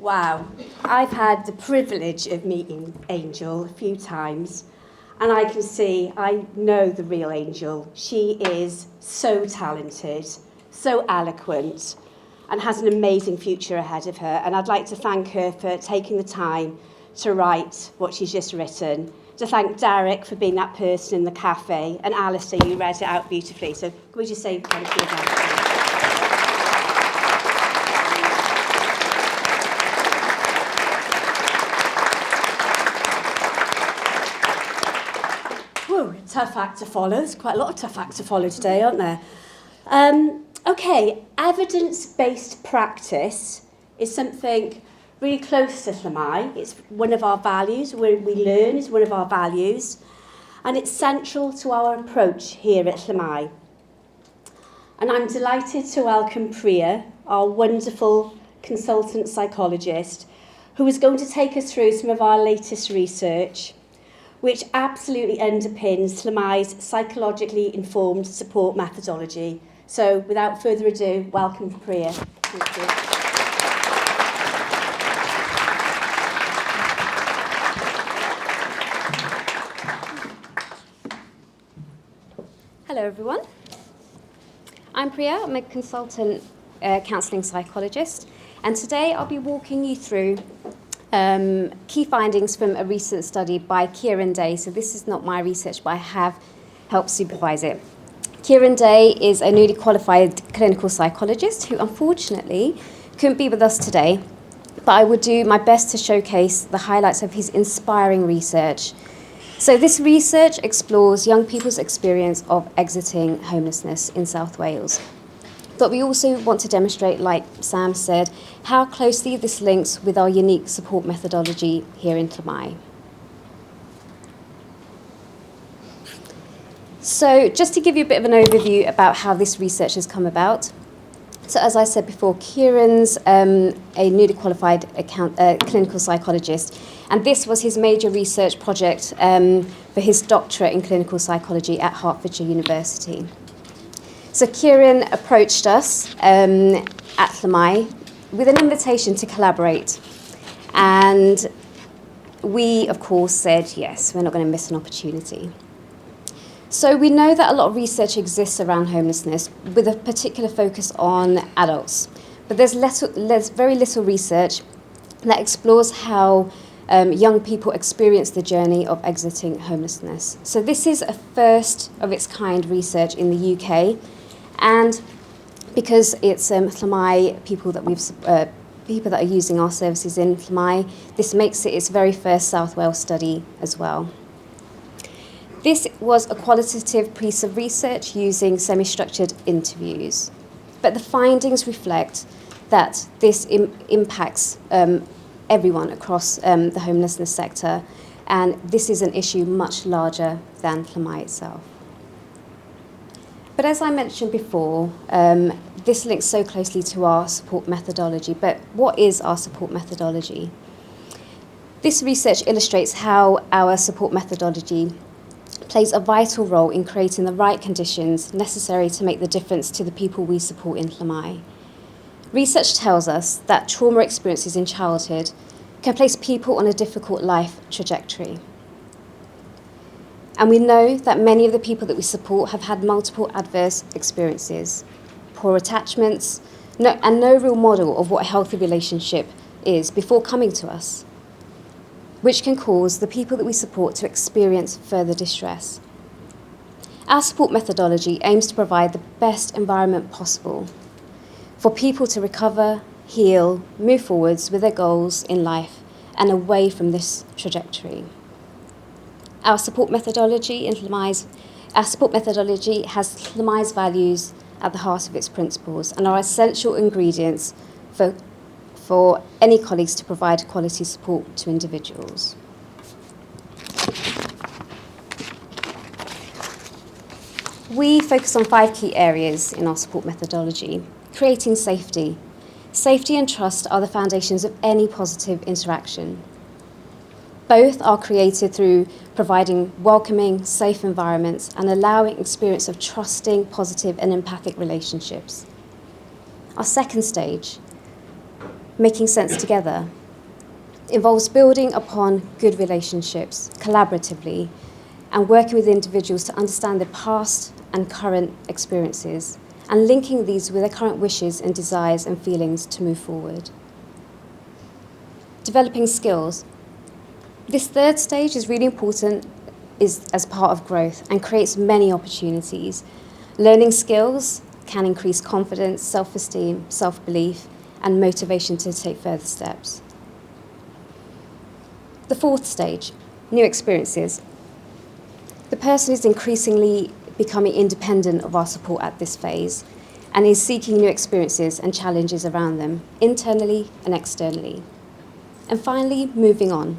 Wow, I've had the privilege of meeting Angel a few times, and I can see, I know the real Angel. She is so talented, so eloquent, and has an amazing future ahead of her. And I'd like to thank her for taking the time to write what she's just written, to thank Derek for being that person in the cafe, and Alistair, you read it out beautifully. So can we just say thank you again? Tough act to follow. There's quite a lot of tough acts to follow today, aren't there? Okay, evidence-based practice is something really close to Llamau. It's one of our values. Where we learn is one of our values, and it's central to our approach here at Llamau. And I'm delighted to welcome Priya, our wonderful consultant psychologist, who is going to take us through some of our latest research, which absolutely underpins Llamau's psychologically informed support methodology. So without further ado, welcome Priya. Thank you.
Hello everyone. I'm Priya, I'm a consultant counselling psychologist, and today I'll be walking you through key findings from a recent study by Kieran Day. So this is not my research, but I have helped supervise it. Kieran Day is a newly qualified clinical psychologist who unfortunately couldn't be with us today, but I would do my best to showcase the highlights of his inspiring research. So this research explores young people's experience of exiting homelessness in South Wales. But we also want to demonstrate, like Sam said, how closely this links with our unique support methodology here in Llamau. So just to give you a bit of an overview about how this research has come about. So as I said before, Kieran's a newly qualified clinical psychologist, and this was his major research project for his doctorate in clinical psychology at Hertfordshire University. So Kieran approached us at Llamau with an invitation to collaborate. And we, of course, said, yes, we're not going to miss an opportunity. So we know that a lot of research exists around homelessness with a particular focus on adults. But there's very little research that explores how young people experience the journey of exiting homelessness. So this is a first of its kind research in the UK. And because it's Llamau people that are using our services in Llamau, this makes it its very first South Wales study as well. This was a qualitative piece of research using semi-structured interviews, but the findings reflect that this impacts everyone across the homelessness sector, and this is an issue much larger than Llamau itself. But as I mentioned before, this links so closely to our support methodology. But what is our support methodology? This research illustrates how our support methodology plays a vital role in creating the right conditions necessary to make the difference to the people we support in Llamau. Research tells us that trauma experiences in childhood can place people on a difficult life trajectory. And we know that many of the people that we support have had multiple adverse experiences, poor attachments, and no real model of what a healthy relationship is before coming to us, which can cause the people that we support to experience further distress. Our support methodology aims to provide the best environment possible for people to recover, heal, move forwards with their goals in life and away from this trajectory. Our support methodology has Llamau's values at the heart of its principles and are essential ingredients for any colleagues to provide quality support to individuals. We focus on 5 key areas in our support methodology. Creating safety. Safety and trust are the foundations of any positive interaction. Both are created through providing welcoming, safe environments and allowing experience of trusting, positive and empathic relationships. Our second stage, making sense together, involves building upon good relationships collaboratively and working with individuals to understand their past and current experiences and linking these with their current wishes and desires and feelings to move forward. Developing skills. This third stage is really important as part of growth and creates many opportunities. Learning skills can increase confidence, self-esteem, self-belief, and motivation to take further steps. The fourth stage, new experiences. The person is increasingly becoming independent of our support at this phase and is seeking new experiences and challenges around them, internally and externally. And finally, moving on.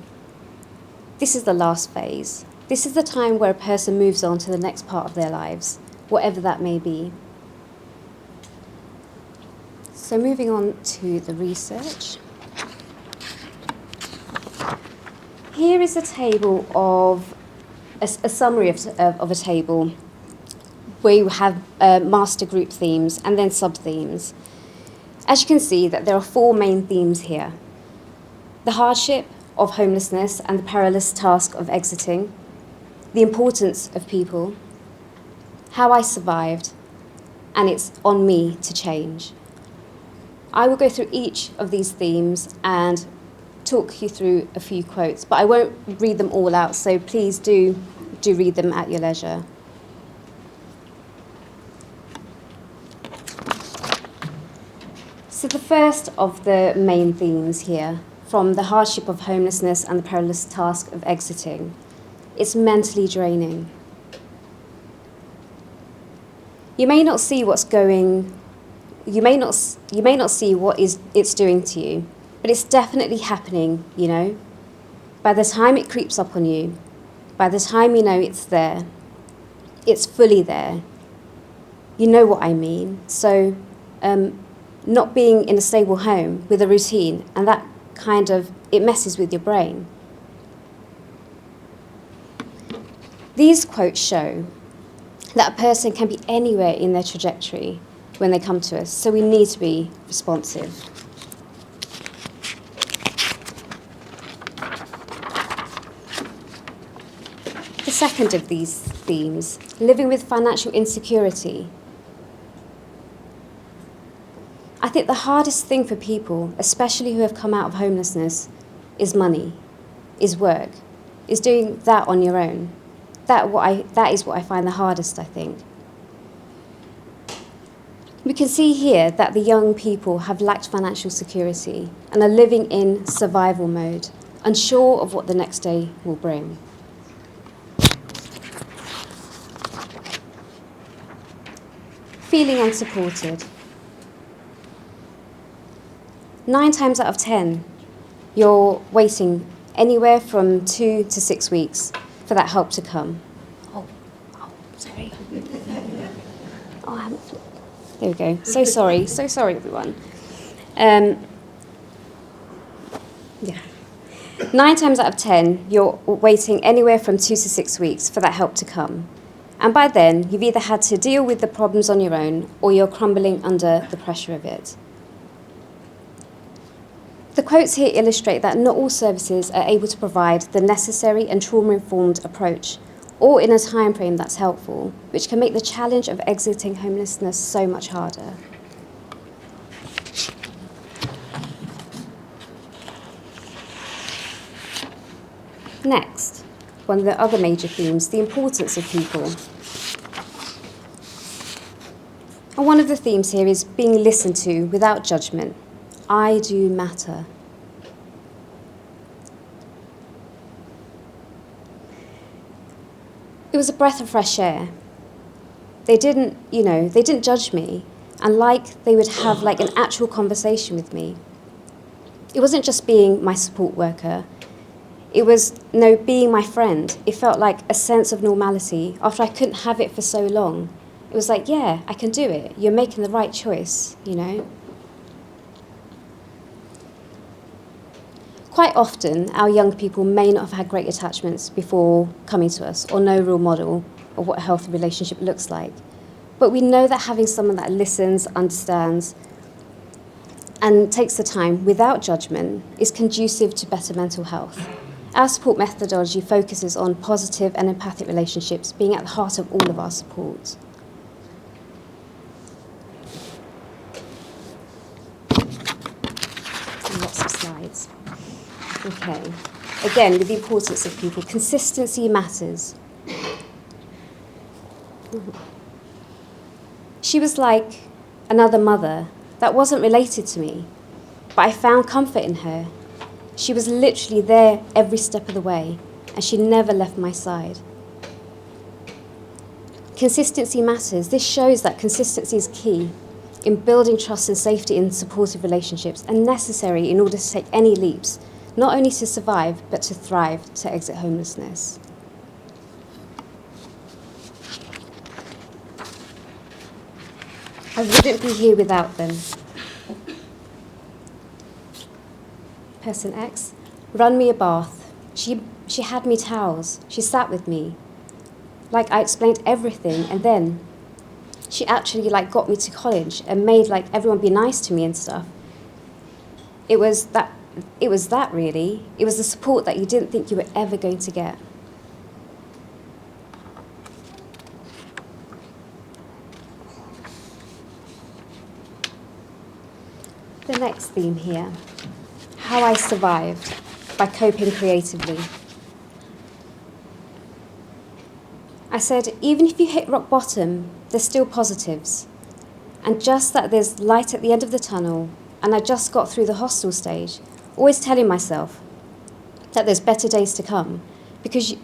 This is the last phase. This is the time where a person moves on to the next part of their lives, whatever that may be. So moving on to the research. Here is a table of, a summary of a table where you have master group themes and then sub-themes. As you can see that there are 4 main themes here. The hardship of homelessness and the perilous task of exiting, the importance of people, how I survived, and it's on me to change. I will go through each of these themes and talk you through a few quotes, but I won't read them all out, so please do read them at your leisure. So the first of the main themes here, from the hardship of homelessness and the perilous task of exiting, it's mentally draining. You may not see what's going. You may not see what it's doing to you, but it's definitely happening. You know, by the time it creeps up on you, by the time you know it's there, it's fully there. You know what I mean. So, not being in a stable home with a routine and that it messes with your brain. These quotes show that a person can be anywhere in their trajectory when they come to us, so we need to be responsive. The second of these themes, living with financial insecurity. I think the hardest thing for people, especially who have come out of homelessness, is money, is work, is doing that on your own. That is what I find the hardest, I think. We can see here that the young people have lacked financial security and are living in survival mode, unsure of what the next day will bring. Feeling unsupported. 9 times out of 10, you're waiting anywhere from 2 to 6 weeks for that help to come. Sorry. There we go. So sorry, everyone. 9 times out of 10, you're waiting anywhere from 2 to 6 weeks for that help to come. And by then, you've either had to deal with the problems on your own or you're crumbling under the pressure of it. The quotes here illustrate that not all services are able to provide the necessary and trauma-informed approach, or in a time frame that's helpful, which can make the challenge of exiting homelessness so much harder. Next, one of the other major themes, the importance of people. And one of the themes here is being listened to without judgment. I do matter. It was a breath of fresh air. they didn't, they didn't judge me, and like they would have like an actual conversation with me. It wasn't just being my support worker. It was, being my friend. It felt like a sense of normality after I couldn't have it for so long. It was like, yeah, I can do it. You're making the right choice, Quite often, our young people may not have had great attachments before coming to us, or no real model of what a healthy relationship looks like. But we know that having someone that listens, understands, and takes the time without judgment is conducive to better mental health. Our support methodology focuses on positive and empathic relationships being at the heart of all of our support. Lots of slides. Okay. Again, with the importance of people, consistency matters. She was like another mother that wasn't related to me, but I found comfort in her. She was literally there every step of the way, and she never left my side. Consistency matters. This shows that consistency is key in building trust and safety in supportive relationships, and necessary in order to take any leaps, not only to survive, but to thrive, to exit homelessness. I wouldn't be here without them. Person X, run me a bath. She had me towels. She sat with me. Like I explained everything, and then she actually got me to college and made everyone be nice to me and stuff. It was that really. It was the support that you didn't think you were ever going to get. The next theme here, how I survived by coping creatively. I said, even if you hit rock bottom, there's still positives. And just that there's light at the end of the tunnel, and I just got through the hostel stage, always telling myself that there's better days to come. Because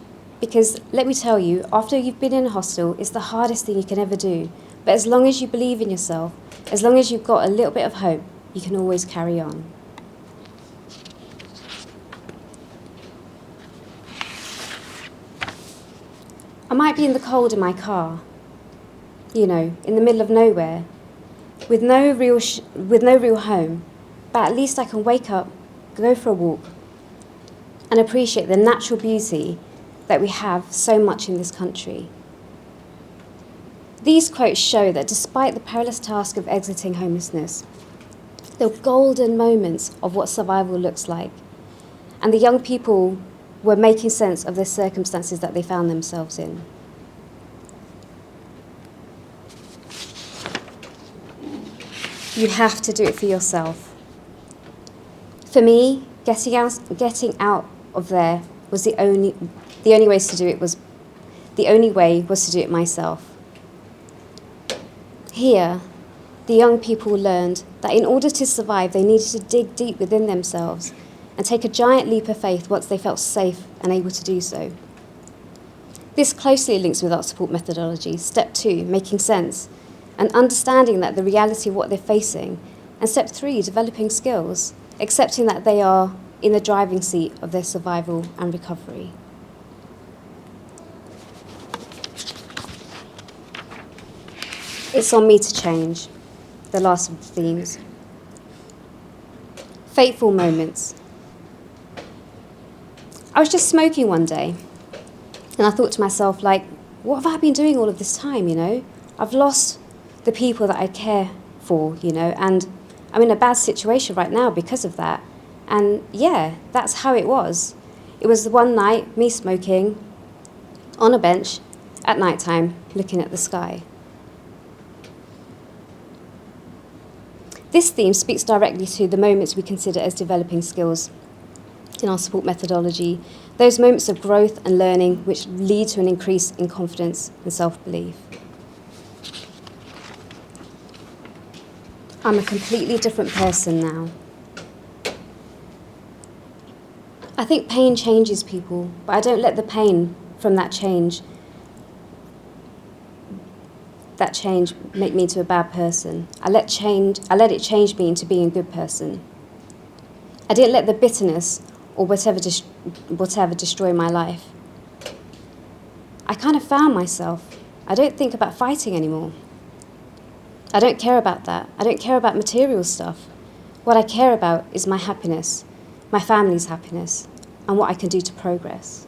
let me tell you, after you've been in a hostel, it's the hardest thing you can ever do. But as long as you believe in yourself, as long as you've got a little bit of hope, you can always carry on. I might be in the cold in my car, in the middle of nowhere, with no real home, but at least I can wake up, go for a walk, and appreciate the natural beauty that we have so much in this country. These quotes show that despite the perilous task of exiting homelessness, the golden moments of what survival looks like, and the young people were making sense of the circumstances that they found themselves in. You have to do it for yourself. For me, getting out of there was the only way was to do it myself. Here, the young people learned that in order to survive, they needed to dig deep within themselves and take a giant leap of faith once they felt safe and able to do so. This closely links with our support methodology. Step 2, making sense, and understanding that the reality of what they're facing. And step 3, developing skills, accepting that they are in the driving seat of their survival and recovery. It's on me to change. The last of the themes. Fateful moments. I was just smoking one day, and I thought to myself, what have I been doing all of this time, I've lost the people that I care for, and I'm in a bad situation right now because of that. And yeah, that's how it was. It was the one night, me smoking, on a bench, at night time, looking at the sky. This theme speaks directly to the moments we consider as developing skills in our support methodology, those moments of growth and learning which lead to an increase in confidence and self-belief. I'm a completely different person now. I think pain changes people, but I don't let the pain from that change that change make me into a bad person. I let it change me into being a good person. I didn't let the bitterness or whatever destroy my life. I kind of found myself. I don't think about fighting anymore. I don't care about that. I don't care about material stuff. What I care about is my happiness, my family's happiness, and what I can do to progress.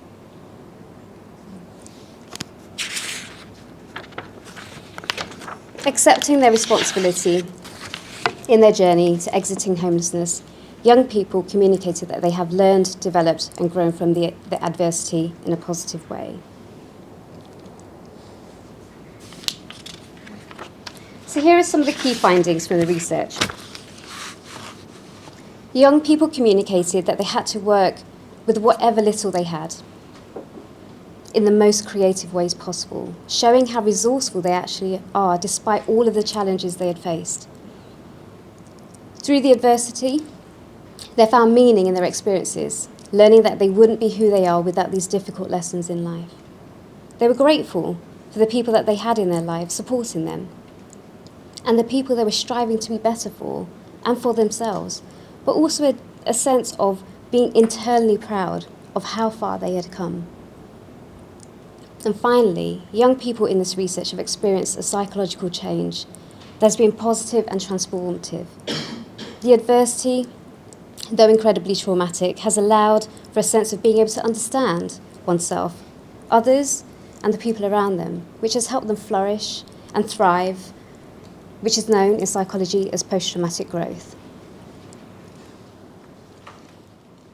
Accepting their responsibility in their journey to exiting homelessness, young people communicated that they have learned, developed, and grown from the adversity in a positive way. So here are some of the key findings from the research. Young people communicated that they had to work with whatever little they had in the most creative ways possible, showing how resourceful they actually are despite all of the challenges they had faced. Through the adversity, they found meaning in their experiences, learning that they wouldn't be who they are without these difficult lessons in life. They were grateful for the people that they had in their lives supporting them, and the people they were striving to be better for and for themselves, but also a sense of being internally proud of how far they had come. And finally, young people in this research have experienced a psychological change that's been positive and transformative. The adversity, though incredibly traumatic, has allowed for a sense of being able to understand oneself, others, and the people around them, which has helped them flourish and thrive, which is known in psychology as post-traumatic growth.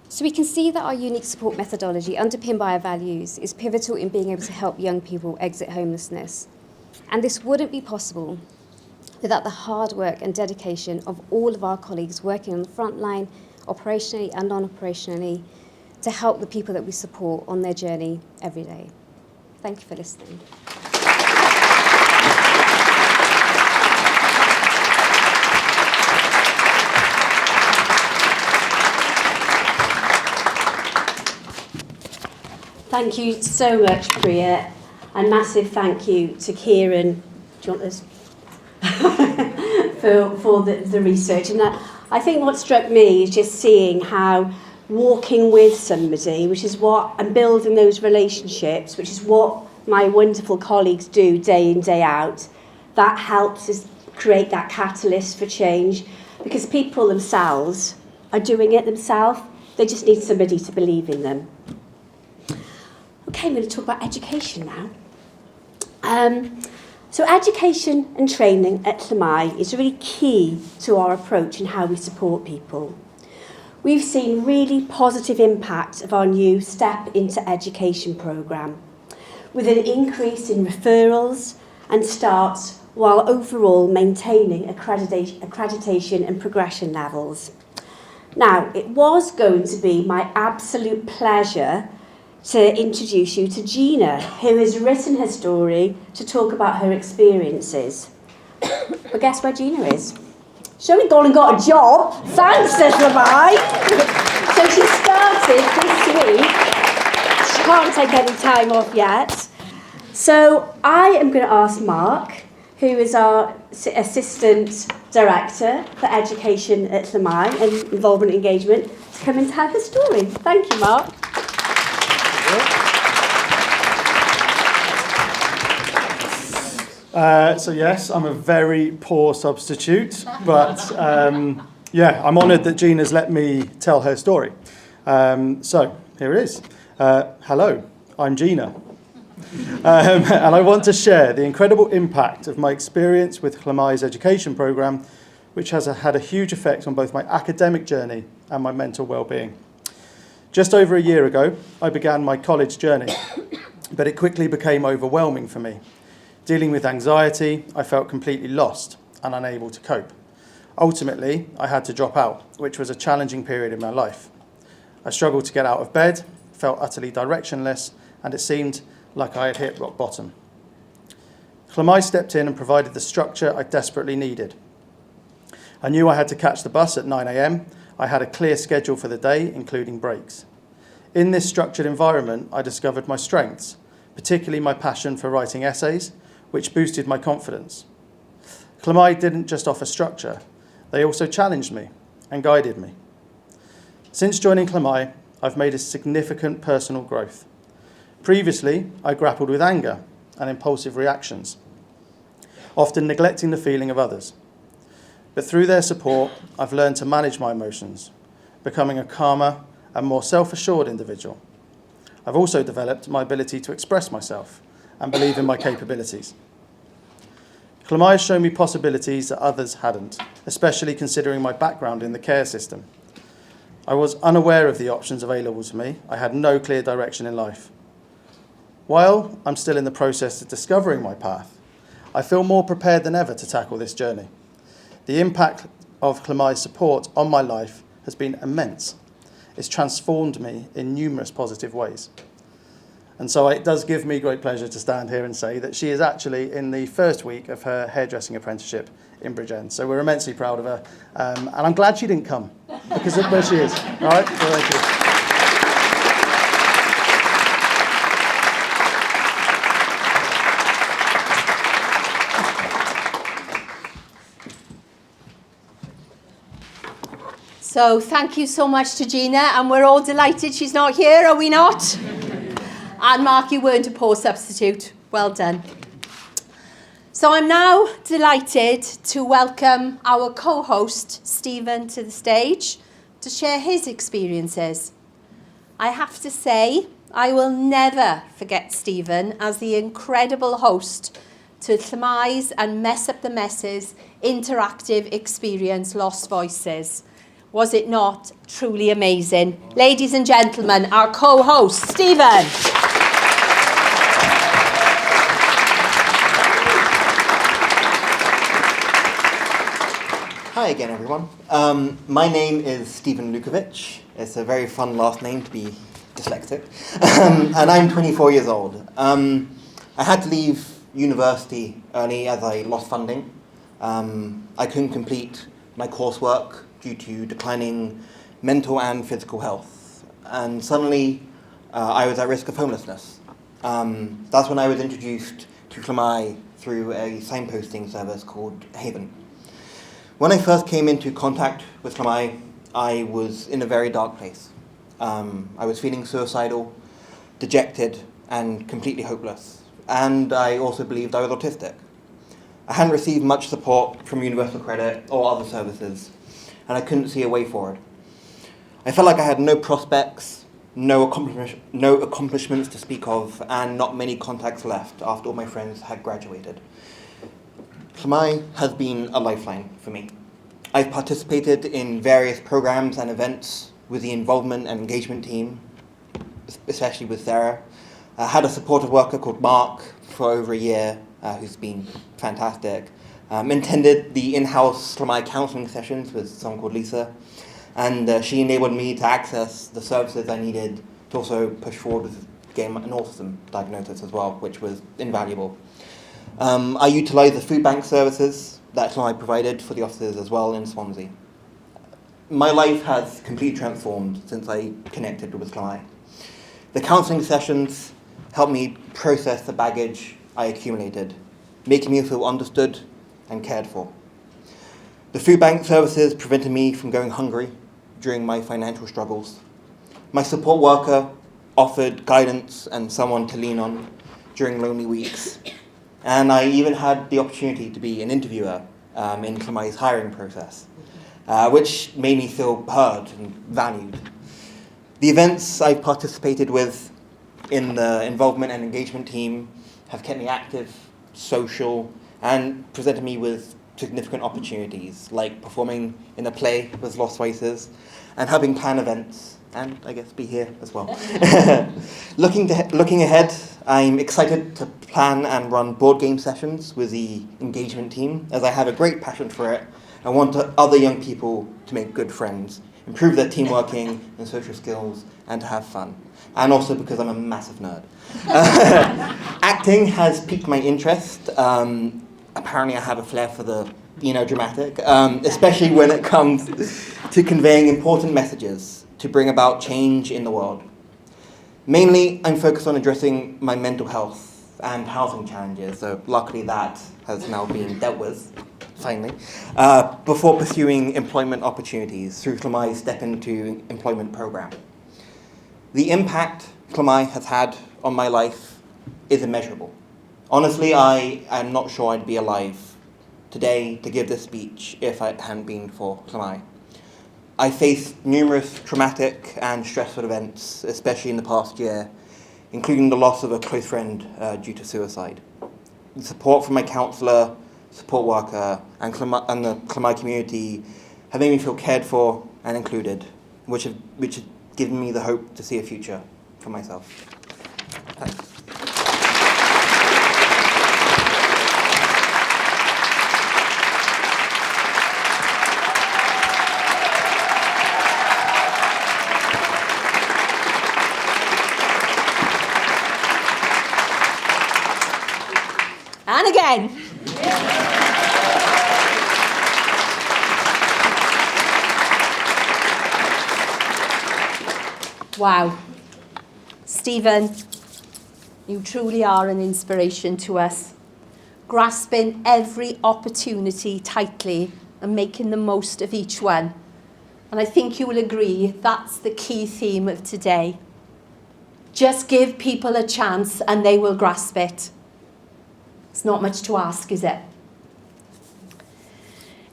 So we can see that our unique support methodology, underpinned by our values, is pivotal in being able to help young people exit homelessness. And this wouldn't be possible without the hard work and dedication of all of our colleagues working on the front line, operationally and non-operationally, to help the people that we support on their journey every day. Thank you for listening.
Thank you so much, Priya, and massive thank you to Kieran. Do you want this? for the research. And I think what struck me is just seeing how walking with somebody, which is what, and building those relationships, which is what my wonderful colleagues do day in, day out, that helps us create that catalyst for change, because people themselves are doing it themselves. They just need somebody to believe in them. Okay, I'm going to talk about education now. So education and training at Llamau is really key to our approach and how we support people. We've seen really positive impact of our new Step into Education programme, with an increase in referrals and starts, while overall maintaining accreditation and progression levels. Now, it was going to be my absolute pleasure to introduce you to Gina, who has written her story to talk about her experiences. But guess where Gina is? She's only gone and got a job, thanks to Llamau. So she started this week. She can't take any time off yet. So I am going to ask Mark, who is our Assistant Director for Education at Llamau and Involvement Engagement, to come and tell her story. Thank you, Mark.
So yes, I'm a very poor substitute, but yeah, I'm honoured that Gina's let me tell her story. So here it is. Hello, I'm Gina. And I want to share the incredible impact of my experience with Llamau's education programme, which has had a huge effect on both my academic journey and my mental well-being. Just over a year ago, I began my college journey, but it quickly became overwhelming for me. Dealing with anxiety, I felt completely lost and unable to cope. Ultimately, I had to drop out, which was a challenging period in my life. I struggled to get out of bed, felt utterly directionless, and it seemed like I had hit rock bottom. Llamau stepped in and provided the structure I desperately needed. I knew I had to catch the bus at 9 a.m. I had a clear schedule for the day, including breaks. In this structured environment, I discovered my strengths, particularly my passion for writing essays, which boosted my confidence. Llamau didn't just offer structure, they also challenged me and guided me. Since joining Llamau, I've made a significant personal growth. Previously, I grappled with anger and impulsive reactions, often neglecting the feeling of others. But through their support, I've learned to manage my emotions, becoming a calmer and more self-assured individual. I've also developed my ability to express myself and believe in my capabilities. Llamau has shown me possibilities that others hadn't, especially considering my background in the care system. I was unaware of the options available to me. I had no clear direction in life. While I'm still in the process of discovering my path, I feel more prepared than ever to tackle this journey. The impact of Llamau's support on my life has been immense. It's transformed me in numerous positive ways. And so it does give me great pleasure to stand here and say that she is actually in the first week of her hairdressing apprenticeship in Bridgend. So we're immensely proud of her. And I'm glad she didn't come because of where she is. All right? So thank you.
So thank you so much to Gina, and we're all delighted she's not here, are we not? And Mark, you weren't a poor substitute. Well done. So I'm now delighted to welcome our co-host, Stephen, to the stage to share his experiences. I have to say, I will never forget Stephen as the incredible host to Llamau's and Mess Up the Messes interactive experience, Lost Voices. Was it not truly amazing? Ladies and gentlemen, our co-host, Stephen.
Hi again, everyone. My name is Stephen Lukovic. It's a very fun last name to be dyslexic. And I'm 24 years old. I had to leave university early as I lost funding. I couldn't complete my coursework due to declining mental and physical health. And suddenly, I was at risk of homelessness. That's when I was introduced to Llamau through a signposting service called Haven. When I first came into contact with Llamau, I was in a very dark place. I was feeling suicidal, dejected, and completely hopeless. And I also believed I was autistic. I hadn't received much support from Universal Credit or other services, and I couldn't see a way forward. I felt like I had no prospects, no accomplishments to speak of, and not many contacts left after all my friends had graduated. Llamau has been a lifeline for me. I've participated in various programs and events with the involvement and engagement team, especially with Sarah. I had a supportive worker called Mark for over a year, who's been fantastic. Attended the in-house Llamau counselling sessions with someone called Lisa, and she enabled me to access the services I needed to also push forward with getting an autism diagnosis as well, which was invaluable. I utilised the food bank services that Llamau provided for the officers as well in Swansea. My life has completely transformed since I connected with Llamau. The counselling sessions helped me process the baggage I accumulated, making me feel understood and cared for. The food bank services prevented me from going hungry during my financial struggles. My support worker offered guidance and someone to lean on during lonely weeks. And I even had the opportunity to be an interviewer in Llamau's hiring process, which made me feel heard and valued. The events I've participated with in the involvement and engagement team have kept me active, social, and presented me with significant opportunities, like performing in a play with Lost Voices and helping plan events, and I guess be here as well. Looking ahead, I'm excited to plan and run board game sessions with the engagement team, as I have a great passion for it. I want other young people to make good friends, improve their teamworking and social skills, and to have fun. And also because I'm a massive nerd. Acting has piqued my interest. Apparently I have a flair for the dramatic, especially when it comes to conveying important messages to bring about change in the world. Mainly, I'm focused on addressing my mental health and housing challenges, so luckily that has now been dealt with, finally, before pursuing employment opportunities through Llamau's Step Into Employment program. The impact Llamau has had on my life is immeasurable. Honestly, I am not sure I'd be alive today to give this speech if it hadn't been for Llamau. I faced numerous traumatic and stressful events, especially in the past year, including the loss of a close friend due to suicide. The support from my counsellor, support worker, and the Llamau community have made me feel cared for and included, which has given me the hope to see a future for myself. Thanks.
And again. Wow. Stephen, you truly are an inspiration to us, grasping every opportunity tightly and making the most of each one. And I think you will agree that's the key theme of today. Just give people a chance and they will grasp it. It's not much to ask, is it?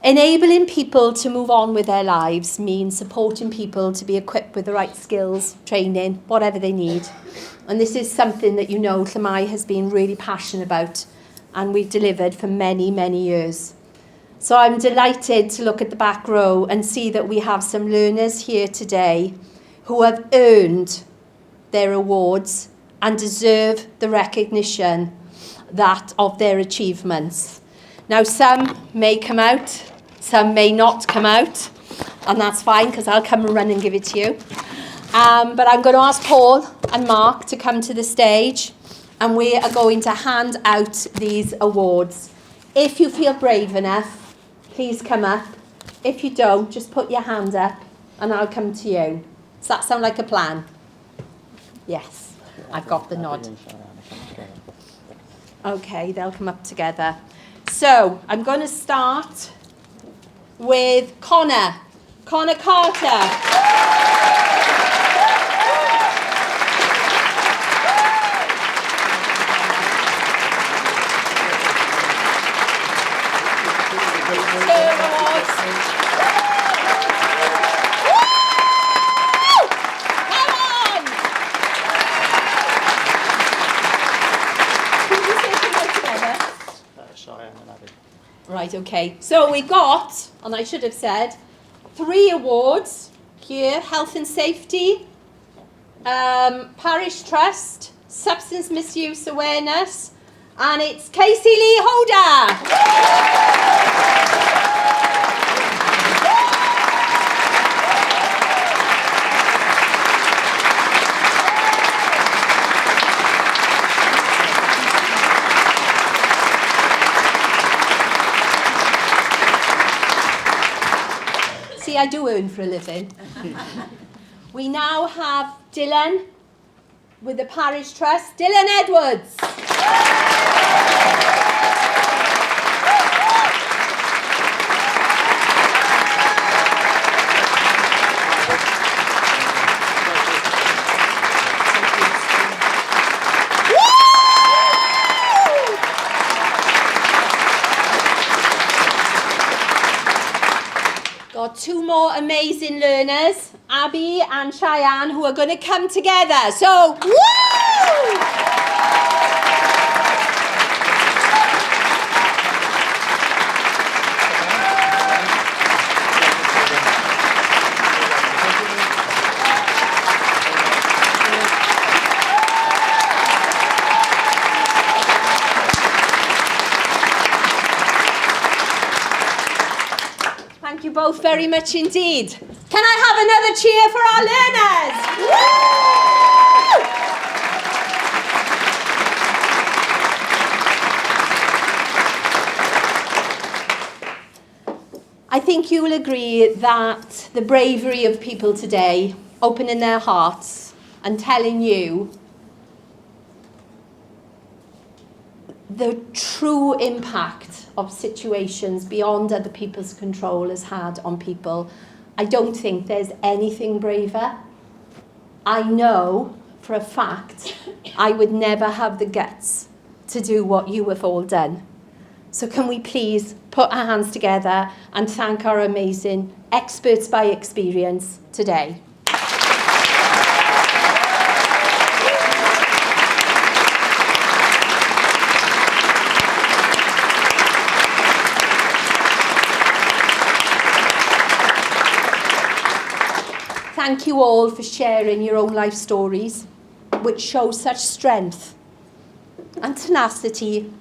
Enabling people to move on with their lives means supporting people to be equipped with the right skills, training, whatever they need. And this is something that you know Llamau has been really passionate about and we've delivered for many, many years. So I'm delighted to look at the back row and see that we have some learners here today who have earned their awards and deserve the recognition that of their achievements. Now some may come out, some may not come out, and that's fine because I'll come and run and give it to you. But I'm going to ask Paul and Mark to come to the stage and we are going to hand out these awards. If you feel brave enough, please come up. If you don't, just put your hand up and I'll come to you. Does that sound like a plan? Yes, I've got the nod. Okay, they'll come up together. So, I'm going to start with Connor Carter. Right, okay. So we got, and I should have said, 3 awards here: Health and Safety, Parish Trust, Substance Misuse Awareness, and it's Casey Lee Holder. See, I do earn for a living. We now have Dylan with the Parish Trust. Dylan Edwards. Got 2 more amazing learners, Abby and Cheyenne, who are going to come together. So, woo! Thank you both very much indeed. Can I have another cheer for our learners? Woo! I think you will agree that the bravery of people today, opening their hearts and telling you the true impact of situations beyond other people's control has had on people, I don't think there's anything braver. I know for a fact I would never have the guts to do what you have all done. So can we please put our hands together and thank our amazing experts by experience today. Thank you all for sharing your own life stories, which show such strength and tenacity,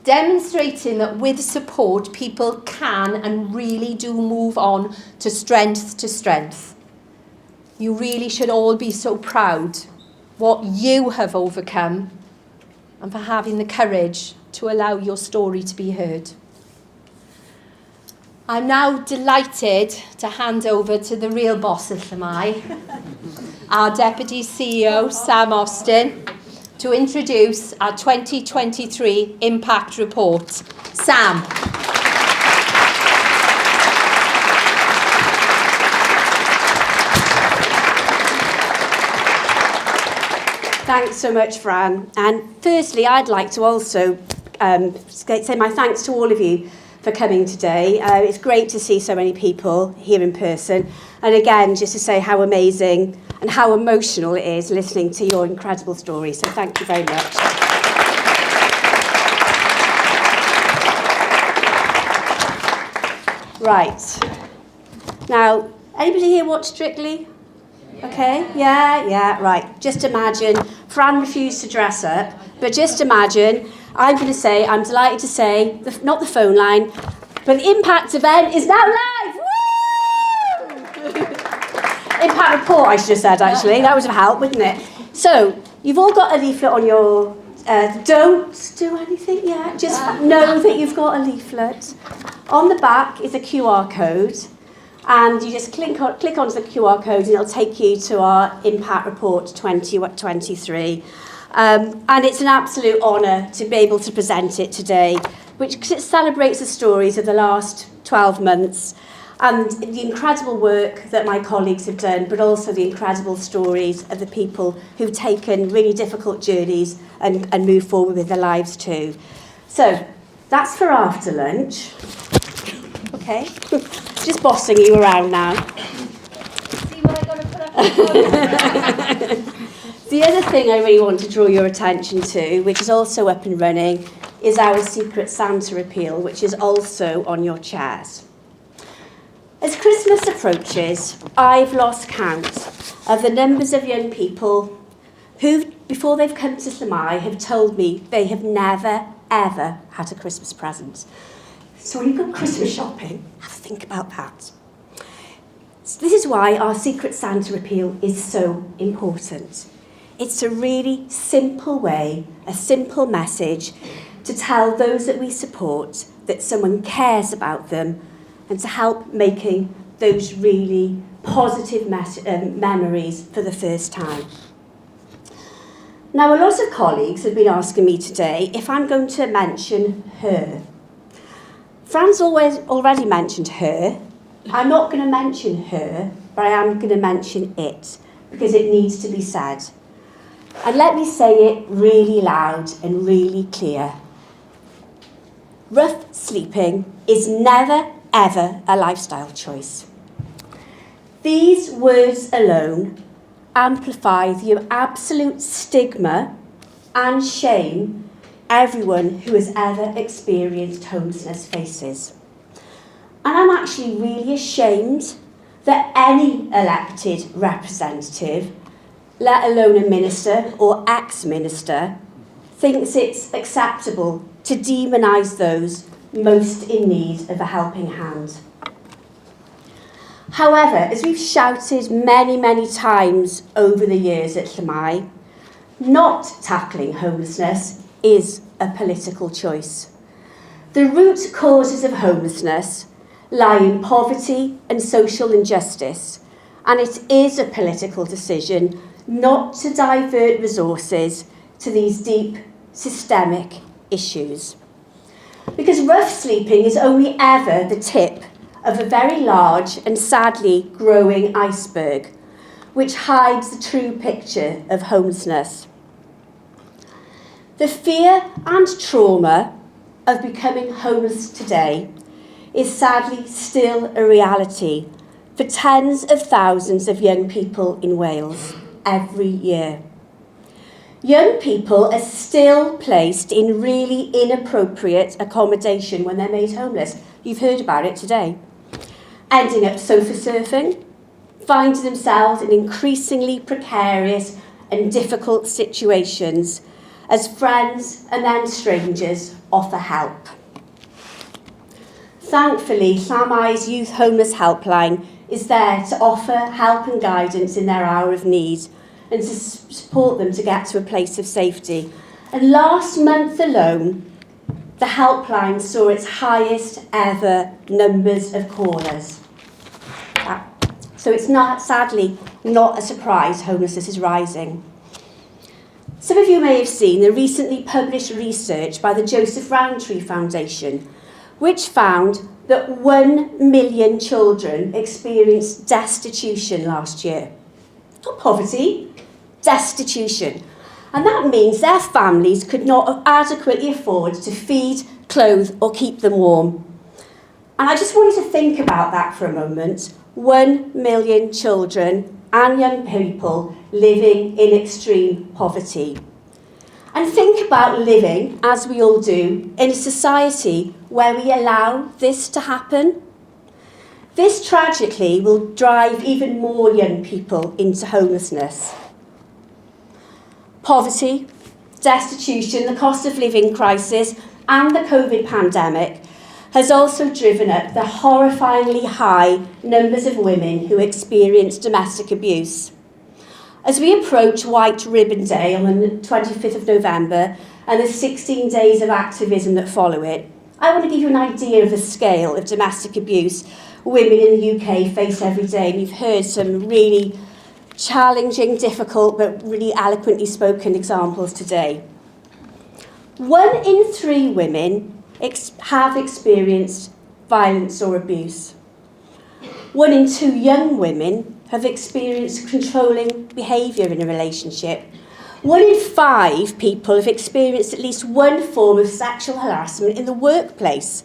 demonstrating that with support, people can and really do move on to strength. You really should all be so proud what you have overcome and for having the courage to allow your story to be heard. I'm now delighted to hand over to the real boss of Llamau, our Deputy CEO, Sam Austin, to introduce our 2023 Impact Report. Sam.
Thanks so much, Fran. And firstly, I'd like to also say my thanks to all of you for coming today. It's great to see so many people here in person. And again, just to say how amazing and how emotional it is listening to your incredible stories. So thank you very much. Right. Now, anybody here watch Strictly? Okay, yeah, right. Just imagine, Fran refused to dress up, but just imagine, I'm delighted to say, not the phone line, but the Impact event is now live! Woo! Impact report, I should have said, actually. That would have helped, wouldn't it? So, you've all got a leaflet on your... don't do anything yet. Just know that you've got a leaflet. On the back is a QR code. And you just click onto the QR code and it'll take you to our Impact Report 2023. And it's an absolute honour to be able to present it today, which celebrates the stories of the last 12 months and the incredible work that my colleagues have done, but also the incredible stories of the people who've taken really difficult journeys and moved forward with their lives too. So that's for after lunch. Okay, just bossing you around now.
See what I got to put up?
The other thing I really want to draw your attention to, which is also up and running, is our Secret Santa appeal, which is also on your chairs. As Christmas approaches, I've lost count of the numbers of young people who, before they've come to Llamau, have told me they have never, ever had a Christmas present. So when you go Christmas shopping, have a think about that. So this is why our Secret Santa appeal is so important. It's a really simple way, a simple message to tell those that we support that someone cares about them and to help making those really positive memories for the first time. Now, a lot of colleagues have been asking me today if I'm going to mention her. Fran's already mentioned her. I'm not going to mention her, but I am going to mention it because it needs to be said. And let me say it really loud and really clear. Rough sleeping is never, ever a lifestyle choice. These words alone amplify the absolute stigma and shame everyone who has ever experienced homelessness faces. And I'm actually really ashamed that any elected representative, let alone a minister or ex-minister, thinks it's acceptable to demonise those most in need of a helping hand. However, as we've shouted many, many times over the years at Llamau, not tackling homelessness is a political choice. The root causes of homelessness lie in poverty and social injustice, and it is a political decision not to divert resources to these deep systemic issues. Because rough sleeping is only ever the tip of a very large and sadly growing iceberg, which hides the true picture of homelessness. The fear and trauma of becoming homeless today is sadly still a reality for tens of thousands of young people in Wales every year. Young people are still placed in really inappropriate accommodation when they're made homeless. You've heard about it today. Ending up sofa surfing, finding themselves in increasingly precarious and difficult situations as friends and then strangers offer help. Thankfully, Llamau's Youth Homeless Helpline is there to offer help and guidance in their hour of need and to support them to get to a place of safety. And last month alone, the helpline saw its highest ever numbers of callers. So it's not, sadly, not a surprise homelessness is rising. Some of you may have seen the recently published research by the Joseph Rowntree Foundation, which found that 1 million children experienced destitution last year. Not poverty, destitution. And that means their families could not adequately afford to feed, clothe or keep them warm. And I just wanted to think about that for a moment. 1 million children and young people living in extreme poverty. And think about living, as we all do, in a society where we allow this to happen. This tragically will drive even more young people into homelessness. Poverty, destitution, the cost of living crisis and the COVID pandemic has also driven up the horrifyingly high numbers of women who experience domestic abuse. As we approach White Ribbon Day on the 25th of November and the 16 days of activism that follow it, I want to give you an idea of the scale of domestic abuse women in the UK face every day. And you've heard some really challenging, difficult, but really eloquently spoken examples today. 1 in 3 women have experienced violence or abuse. 1 in 2 young women have experienced controlling behaviour in a relationship. 1 in 5 people have experienced at least one form of sexual harassment in the workplace.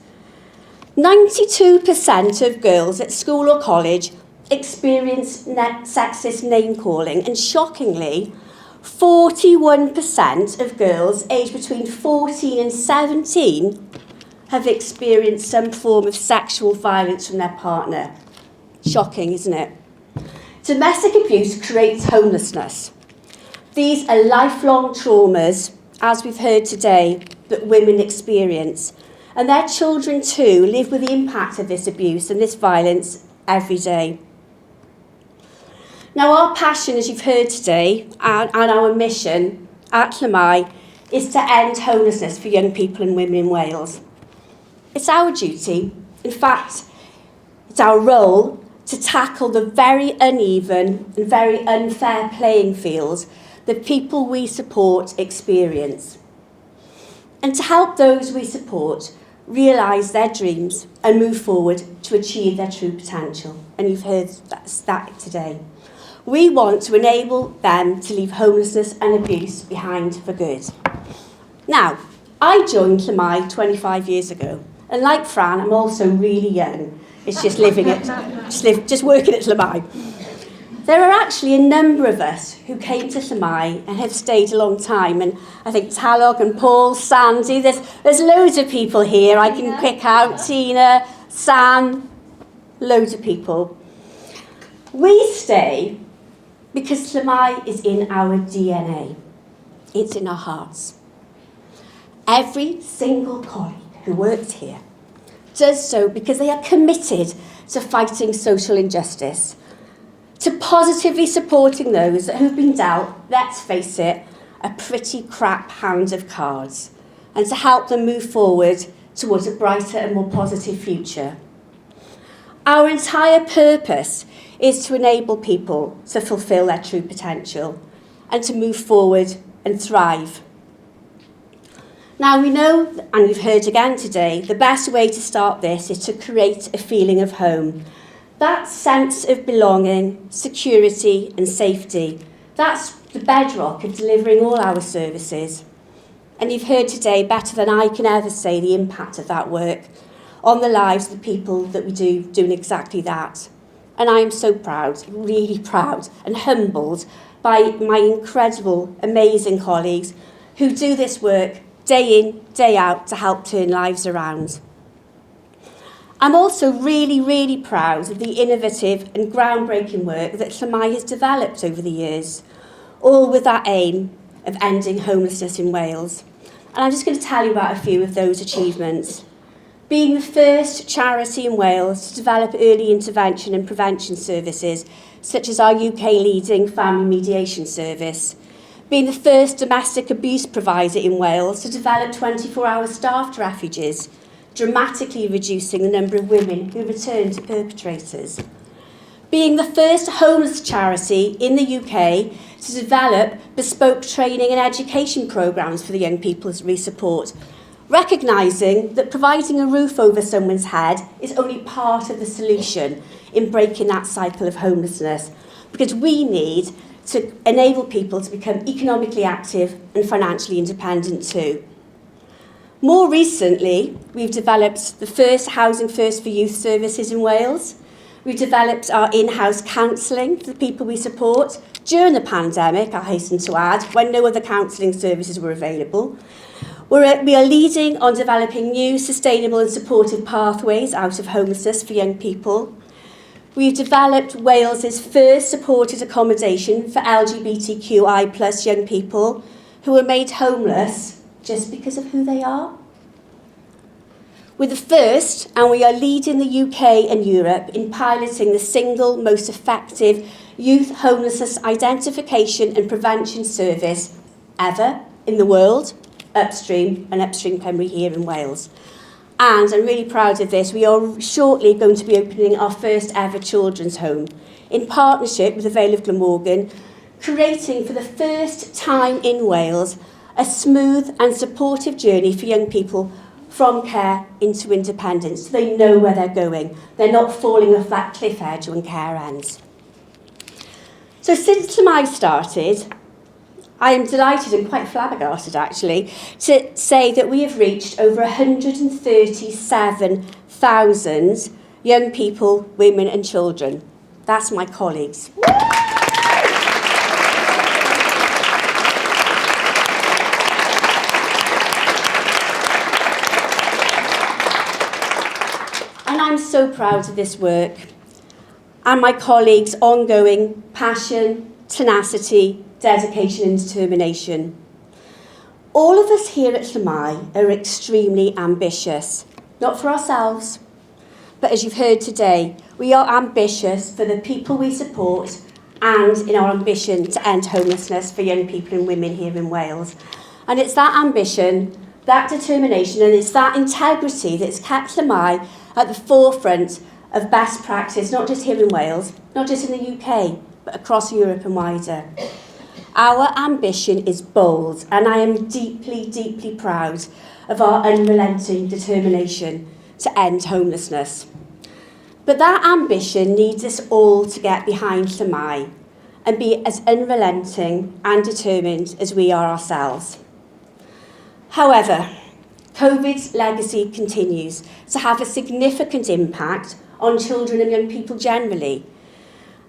92% of girls at school or college experience sexist name-calling, and shockingly, 41% of girls aged between 14 and 17 have experienced some form of sexual violence from their partner. Shocking, isn't it? Domestic abuse creates homelessness. These are lifelong traumas, as we've heard today, that women experience. And their children too live with the impact of this abuse and this violence every day. Now, our passion, as you've heard today, and our mission at Llamau is to end homelessness for young people and women in Wales. It's our duty, in fact, it's our role to tackle the very uneven and very unfair playing fields that people we support experience. And to help those we support realise their dreams and move forward to achieve their true potential. And you've heard that today. We want to enable them to leave homelessness and abuse behind for good. Now, I joined Llamau 25 years ago, and like Fran, I'm also really young. It's just just working at Llamau. There are actually a number of us who came to Llamau and have stayed a long time, and I think Talog and Paul, Sandy, there's loads of people here I can pick out, Tina, Sam, loads of people. We stay because Llamau is in our DNA. It's in our hearts. Every single colleague who works here does so because they are committed to fighting social injustice, to positively supporting those who've been dealt, let's face it, a pretty crap hand of cards, and to help them move forward towards a brighter and more positive future. Our entire purpose is to enable people to fulfil their true potential and to move forward and thrive. Now we know, and we've heard again today, the best way to start this is to create a feeling of home. That sense of belonging, security and safety, that's the bedrock of delivering all our services. And you've heard today, better than I can ever say, the impact of that work on the lives of the people that we do doing exactly that. And I am so proud, really proud and humbled by my incredible, amazing colleagues who do this work day in, day out to help turn lives around. I'm also really, really proud of the innovative and groundbreaking work that Llamau has developed over the years, all with that aim of ending homelessness in Wales. And I'm just going to tell you about a few of those achievements. Being the first charity in Wales to develop early intervention and prevention services, such as our UK leading family mediation service. Being the first domestic abuse provider in Wales to develop 24-hour staffed refuges, dramatically reducing the number of women who return to perpetrators. Being the first homeless charity in the UK to develop bespoke training and education programmes for the young people we support, recognising that providing a roof over someone's head is only part of the solution in breaking that cycle of homelessness, because we need to enable people to become economically active and financially independent too. More recently, we've developed the first Housing First for Youth services in Wales. We've developed our in-house counselling for the people we support during the pandemic, I hasten to add, when no other counselling services were available. We are leading on developing new sustainable and supportive pathways out of homelessness for young people. We've developed Wales's first supported accommodation for LGBTQI+ young people who were made homeless just because of who they are. We're the first, and we are leading the UK and Europe in piloting the single most effective youth homelessness identification and prevention service ever in the world, upstream primary here in Wales. And I'm really proud of this. We are shortly going to be opening our first ever children's home in partnership with the Vale of Glamorgan, creating for the first time in Wales a smooth and supportive journey for young people from care into independence, so they know where they're going. They're not falling off that cliff edge when care ends. So since Llamau started, I am delighted and quite flabbergasted actually to say that we have reached over 137,000 young people, women and children. That's my colleagues. And I'm so proud of this work and my colleagues' ongoing passion, tenacity, dedication and determination. All of us here at Llamau are extremely ambitious, not for ourselves, but as you've heard today, we are ambitious for the people we support and in our ambition to end homelessness for young people and women here in Wales. And it's that ambition, that determination, and it's that integrity that's kept Llamau at the forefront of best practice, not just here in Wales, not just in the UK, but across Europe and wider. Our ambition is bold, and I am deeply, deeply proud of our unrelenting determination to end homelessness. But that ambition needs us all to get behind Llamau and be as unrelenting and determined as we are ourselves. However, COVID's legacy continues to have a significant impact on children and young people generally.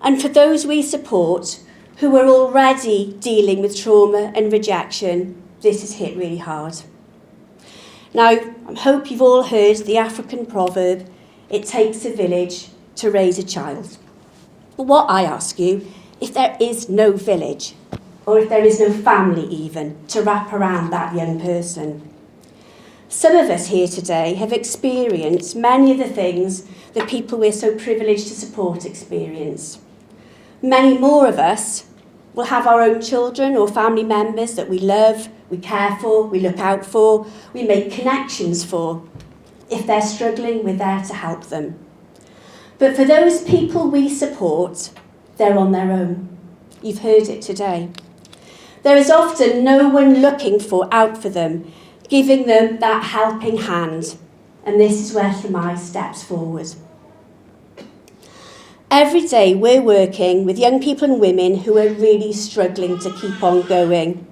And for those we support, who are already dealing with trauma and rejection, this has hit really hard. Now, I hope you've all heard the African proverb, it takes a village to raise a child. But what I ask you, if there is no village, or if there is no family even, to wrap around that young person? Some of us here today have experienced many of the things that people we're so privileged to support experience. Many more of us will have our own children or family members that we love, we care for, we look out for, we make connections for. If they're struggling, we're there to help them. But for those people we support, they're on their own. You've heard it today. There is often no one looking out for them, giving them that helping hand. And this is where Llamau steps forward. Every day we're working with young people and women who are really struggling to keep on going,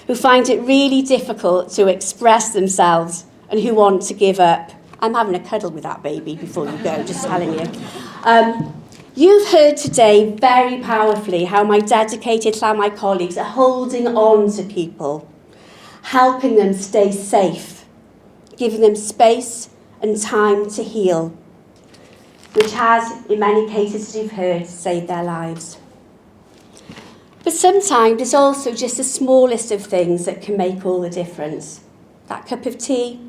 who find it really difficult to express themselves and who want to give up. I'm having a cuddle with that baby before you go, just telling you. You've heard today very powerfully how my dedicated Llamau colleagues are holding on to people, helping them stay safe, giving them space and time to heal, which has, in many cases, as you've heard, saved their lives. But sometimes it's also just the smallest of things that can make all the difference. That cup of tea,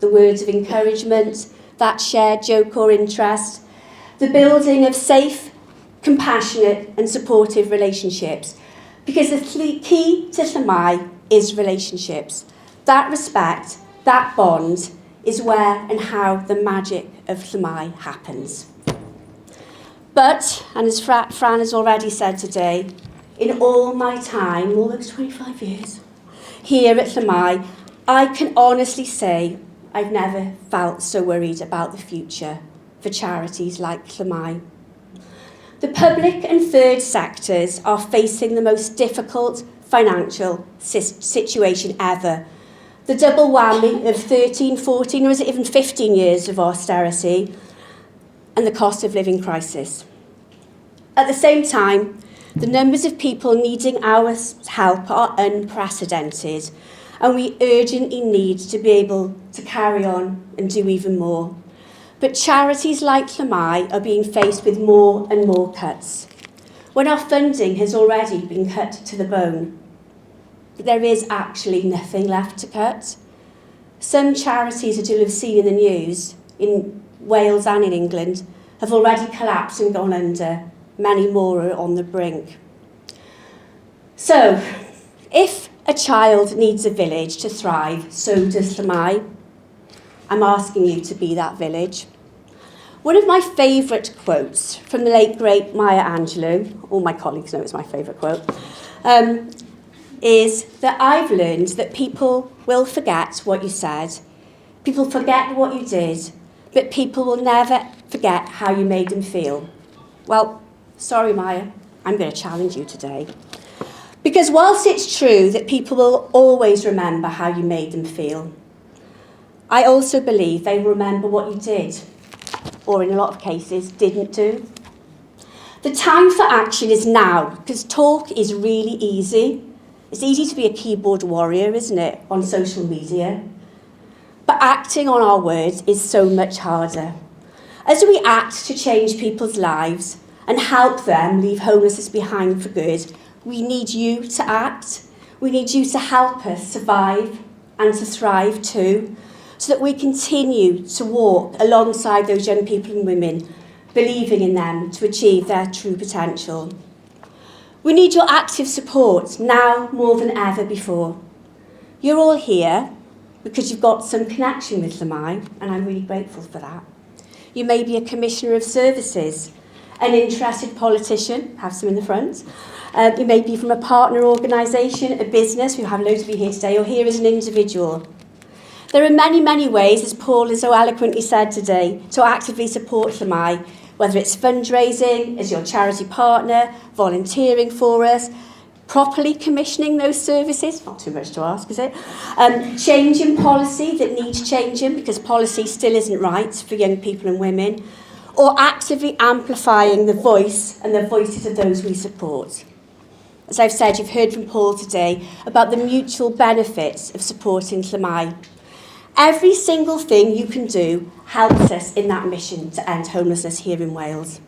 the words of encouragement, that shared joke or interest, the building of safe, compassionate and supportive relationships. Because the key to Llamau is relationships. That respect, that bond, is where and how the magic of Llamau happens. But, and as Fran has already said today, in all my time, all those 25 years, here at Llamau, I can honestly say I've never felt so worried about the future for charities like Llamau. The public and third sectors are facing the most difficult financial situation ever. The double whammy of 13, 14, or is it even 15 years of austerity, and the cost of living crisis. At the same time, the numbers of people needing our help are unprecedented, and we urgently need to be able to carry on and do even more. But charities like Llamau are being faced with more and more cuts, when our funding has already been cut to the bone. There is actually nothing left to cut. Some charities that you'll have seen in the news, in Wales and in England, have already collapsed and gone under. Many more are on the brink. So, if a child needs a village to thrive, so does Llamau. I'm asking you to be that village. One of my favourite quotes from the late, great Maya Angelou, all my colleagues know it's my favourite quote, is that I've learned that people will forget what you said, people forget what you did, but people will never forget how you made them feel. Well, sorry Maya, I'm going to challenge you today. Because whilst it's true that people will always remember how you made them feel, I also believe they will remember what you did, or in a lot of cases, didn't do. The time for action is now, because talk is really easy. It's easy to be a keyboard warrior, isn't it, on social media? But acting on our words is so much harder. As we act to change people's lives and help them leave homelessness behind for good, we need you to act. We need you to help us survive and to thrive too, so that we continue to walk alongside those young people and women, believing in them to achieve their true potential. We need your active support now more than ever before. You're all here because you've got some connection with Llamau, and I'm really grateful for that. You may be a commissioner of services, an interested politician, have some in the front. You may be from a partner organisation, a business, we have loads of you here today, or here as an individual. There are many, many ways, as Paul has so eloquently said today, to actively support Llamau, whether it's fundraising, as your charity partner, volunteering for us, properly commissioning those services, not too much to ask, is it? Changing policy that needs changing because policy still isn't right for young people and women, or actively amplifying the voice and the voices of those we support. As I've said, you've heard from Paul today about the mutual benefits of supporting Llamau. Every single thing you can do helps us in that mission to end homelessness here in Wales.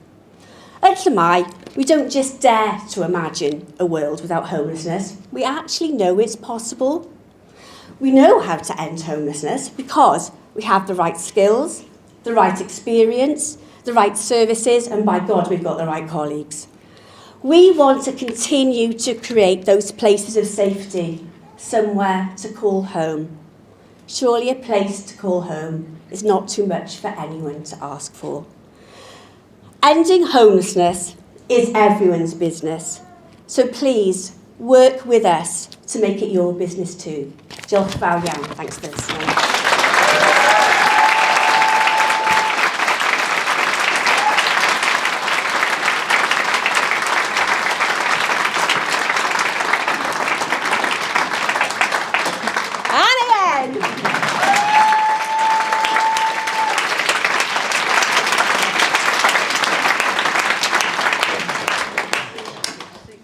At Llamau, we don't just dare to imagine a world without homelessness. We actually know it's possible. We know how to end homelessness because we have the right skills, the right experience, the right services, and by God, we've got the right colleagues. We want to continue to create those places of safety, somewhere to call home. Surely a place to call home is not too much for anyone to ask for. Ending homelessness is everyone's business. So please work with us to make it your business too. Diolch fawr iawn. Thanks for listening. And again.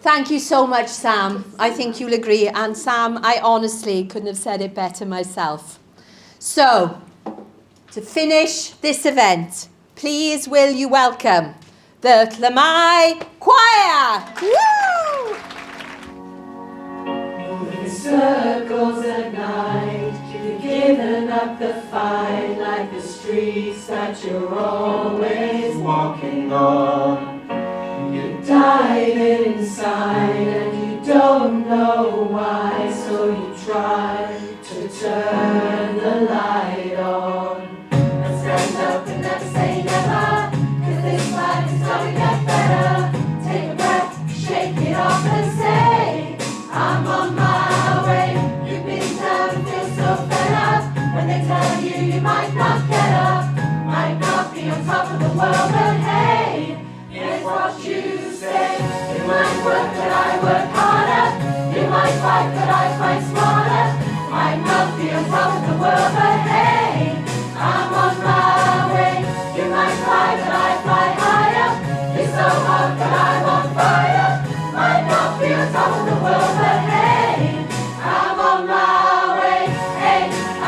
Thank you so much, Sam. I think you'll agree. And Sam, I honestly couldn't have said it better myself. So, to finish this event, please will you welcome the Llamau Choir. Woo!
Moving circles at night, you've given up the fight like the streets that you're always walking on. You died inside and you don't know why, so you try to turn the light on. Now stand up and never say never, 'cause this life is gonna get better. Take a breath, shake it off and say, I'm on my way. You've been down and feel so fed up when they tell you you might not get up, might not be on top of the world, but hey, here's what you say. You might work, but I work harder. You might fight, but I fight smarter. Might not be on top of the world, but hey, I'm on my way. You might fly, but I fly higher. You're so hot, but I'm on fire. Might not be on top of the world, but hey, I'm on my way. Hey,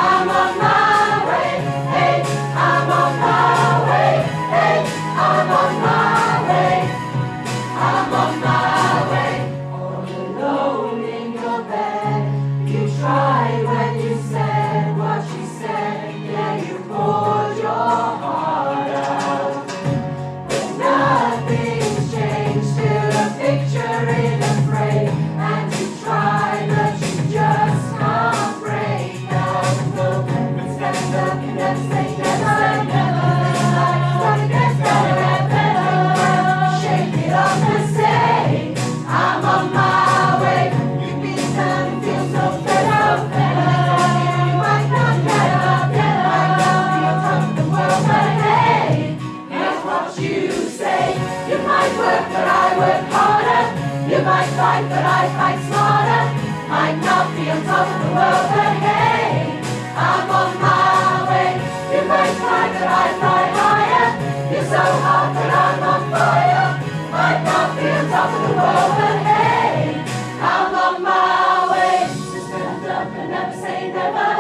I'm on my way. Hey, I'm on my way. Hey, I'm on my way. I'm on my way. All alone in your bed, you tried when you said what you said. Yeah, you poured your heart out, but nothing's changed. Still a picture in a frame, and you try, but you just can't break down. No, but stand up and never say never, never. Life's gonna get better, better. Shake it off and say, I'm on my way. You've been down and feel so fed up, you might not get up, might not be on top of the world, but hey, here's what you say. You might work, but I work harder. You might fight, but I fight smarter. Might not be on top of the world, but hey, I'm on my way. You might fly, but I fly higher. You're so hot that I'm on fire. Might not be on top of the world, but hey, I'm on my way. So stand up and never say never,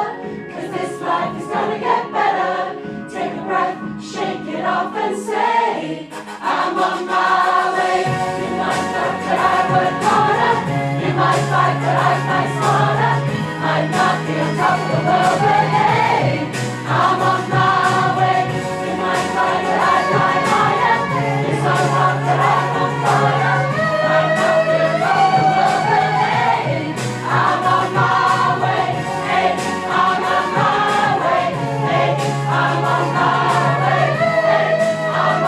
'cause this life is gonna get better. Take a breath, shake it off and say, I'm on my way. You might work, but I work harder. You might fight, but I fight smarter. Might not be on top of the world, but hey, I'm on my way. You might fly, but I fly higher. You're so hot that I'm on fire. Might not be on top of the world, but hey, I'm on my way. Hey, I'm on my way. Hey, I'm on my way. Hey, I'm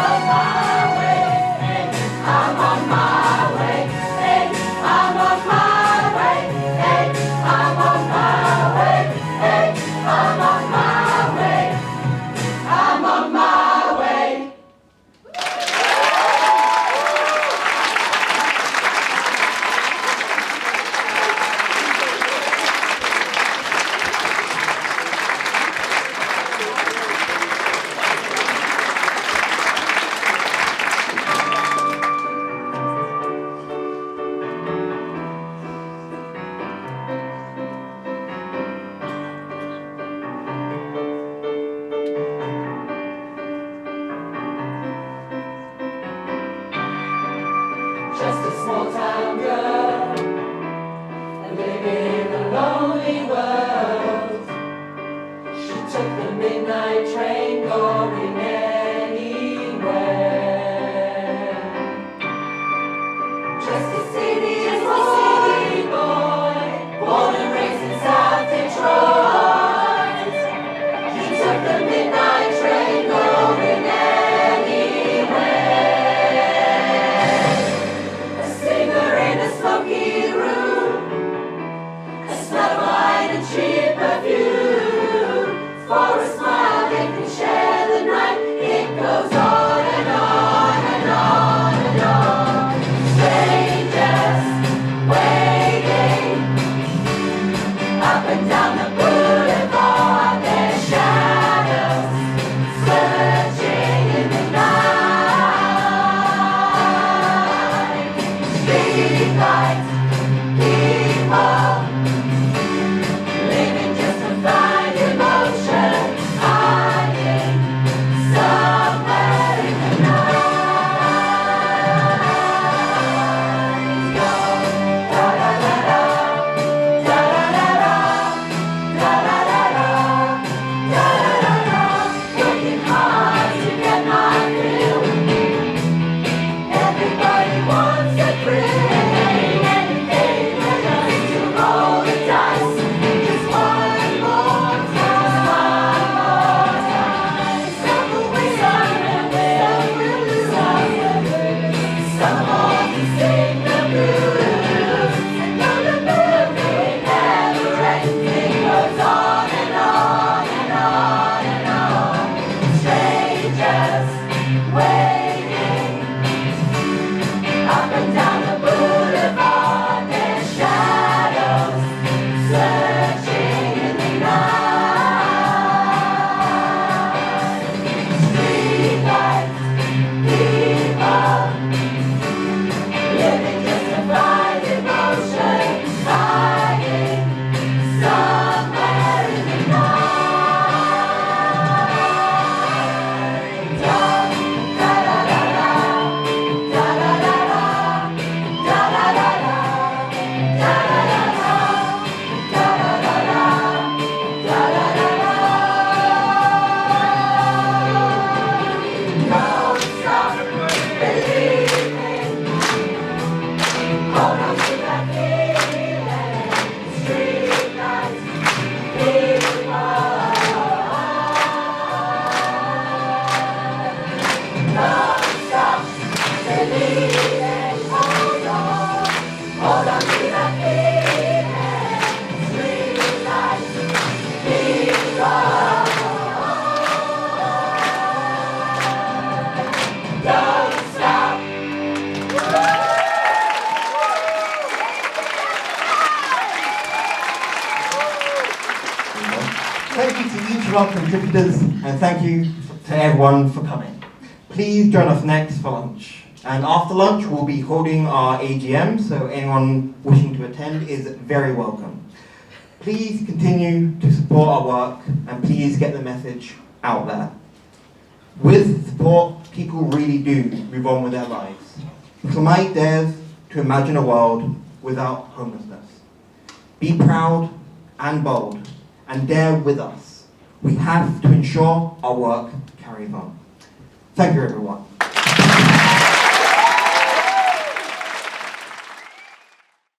waiting. Up and down the boulevard, there's shadows searching in the night. Streetlights, people living justified emotion, hiding somewhere in the night. Da da da da da da da da da da da da da da da don't stop believing. Hold on to that feeling. Streetlights, people. Don't stop believing. Hold on to that feeling. Streetlights, people. Don't stop.
Thank you to each of our contributors, and thank you to everyone for coming. Please join us next for lunch. And after lunch, we'll be holding our AGM, so anyone wishing to attend is very welcome. Please continue to support our work, and please get the message out there. With support, people really do move on with their lives. Llamau dares to imagine a world without homelessness. Be proud and bold, and dare with us. We have to ensure our work carries on. Thank you, everyone.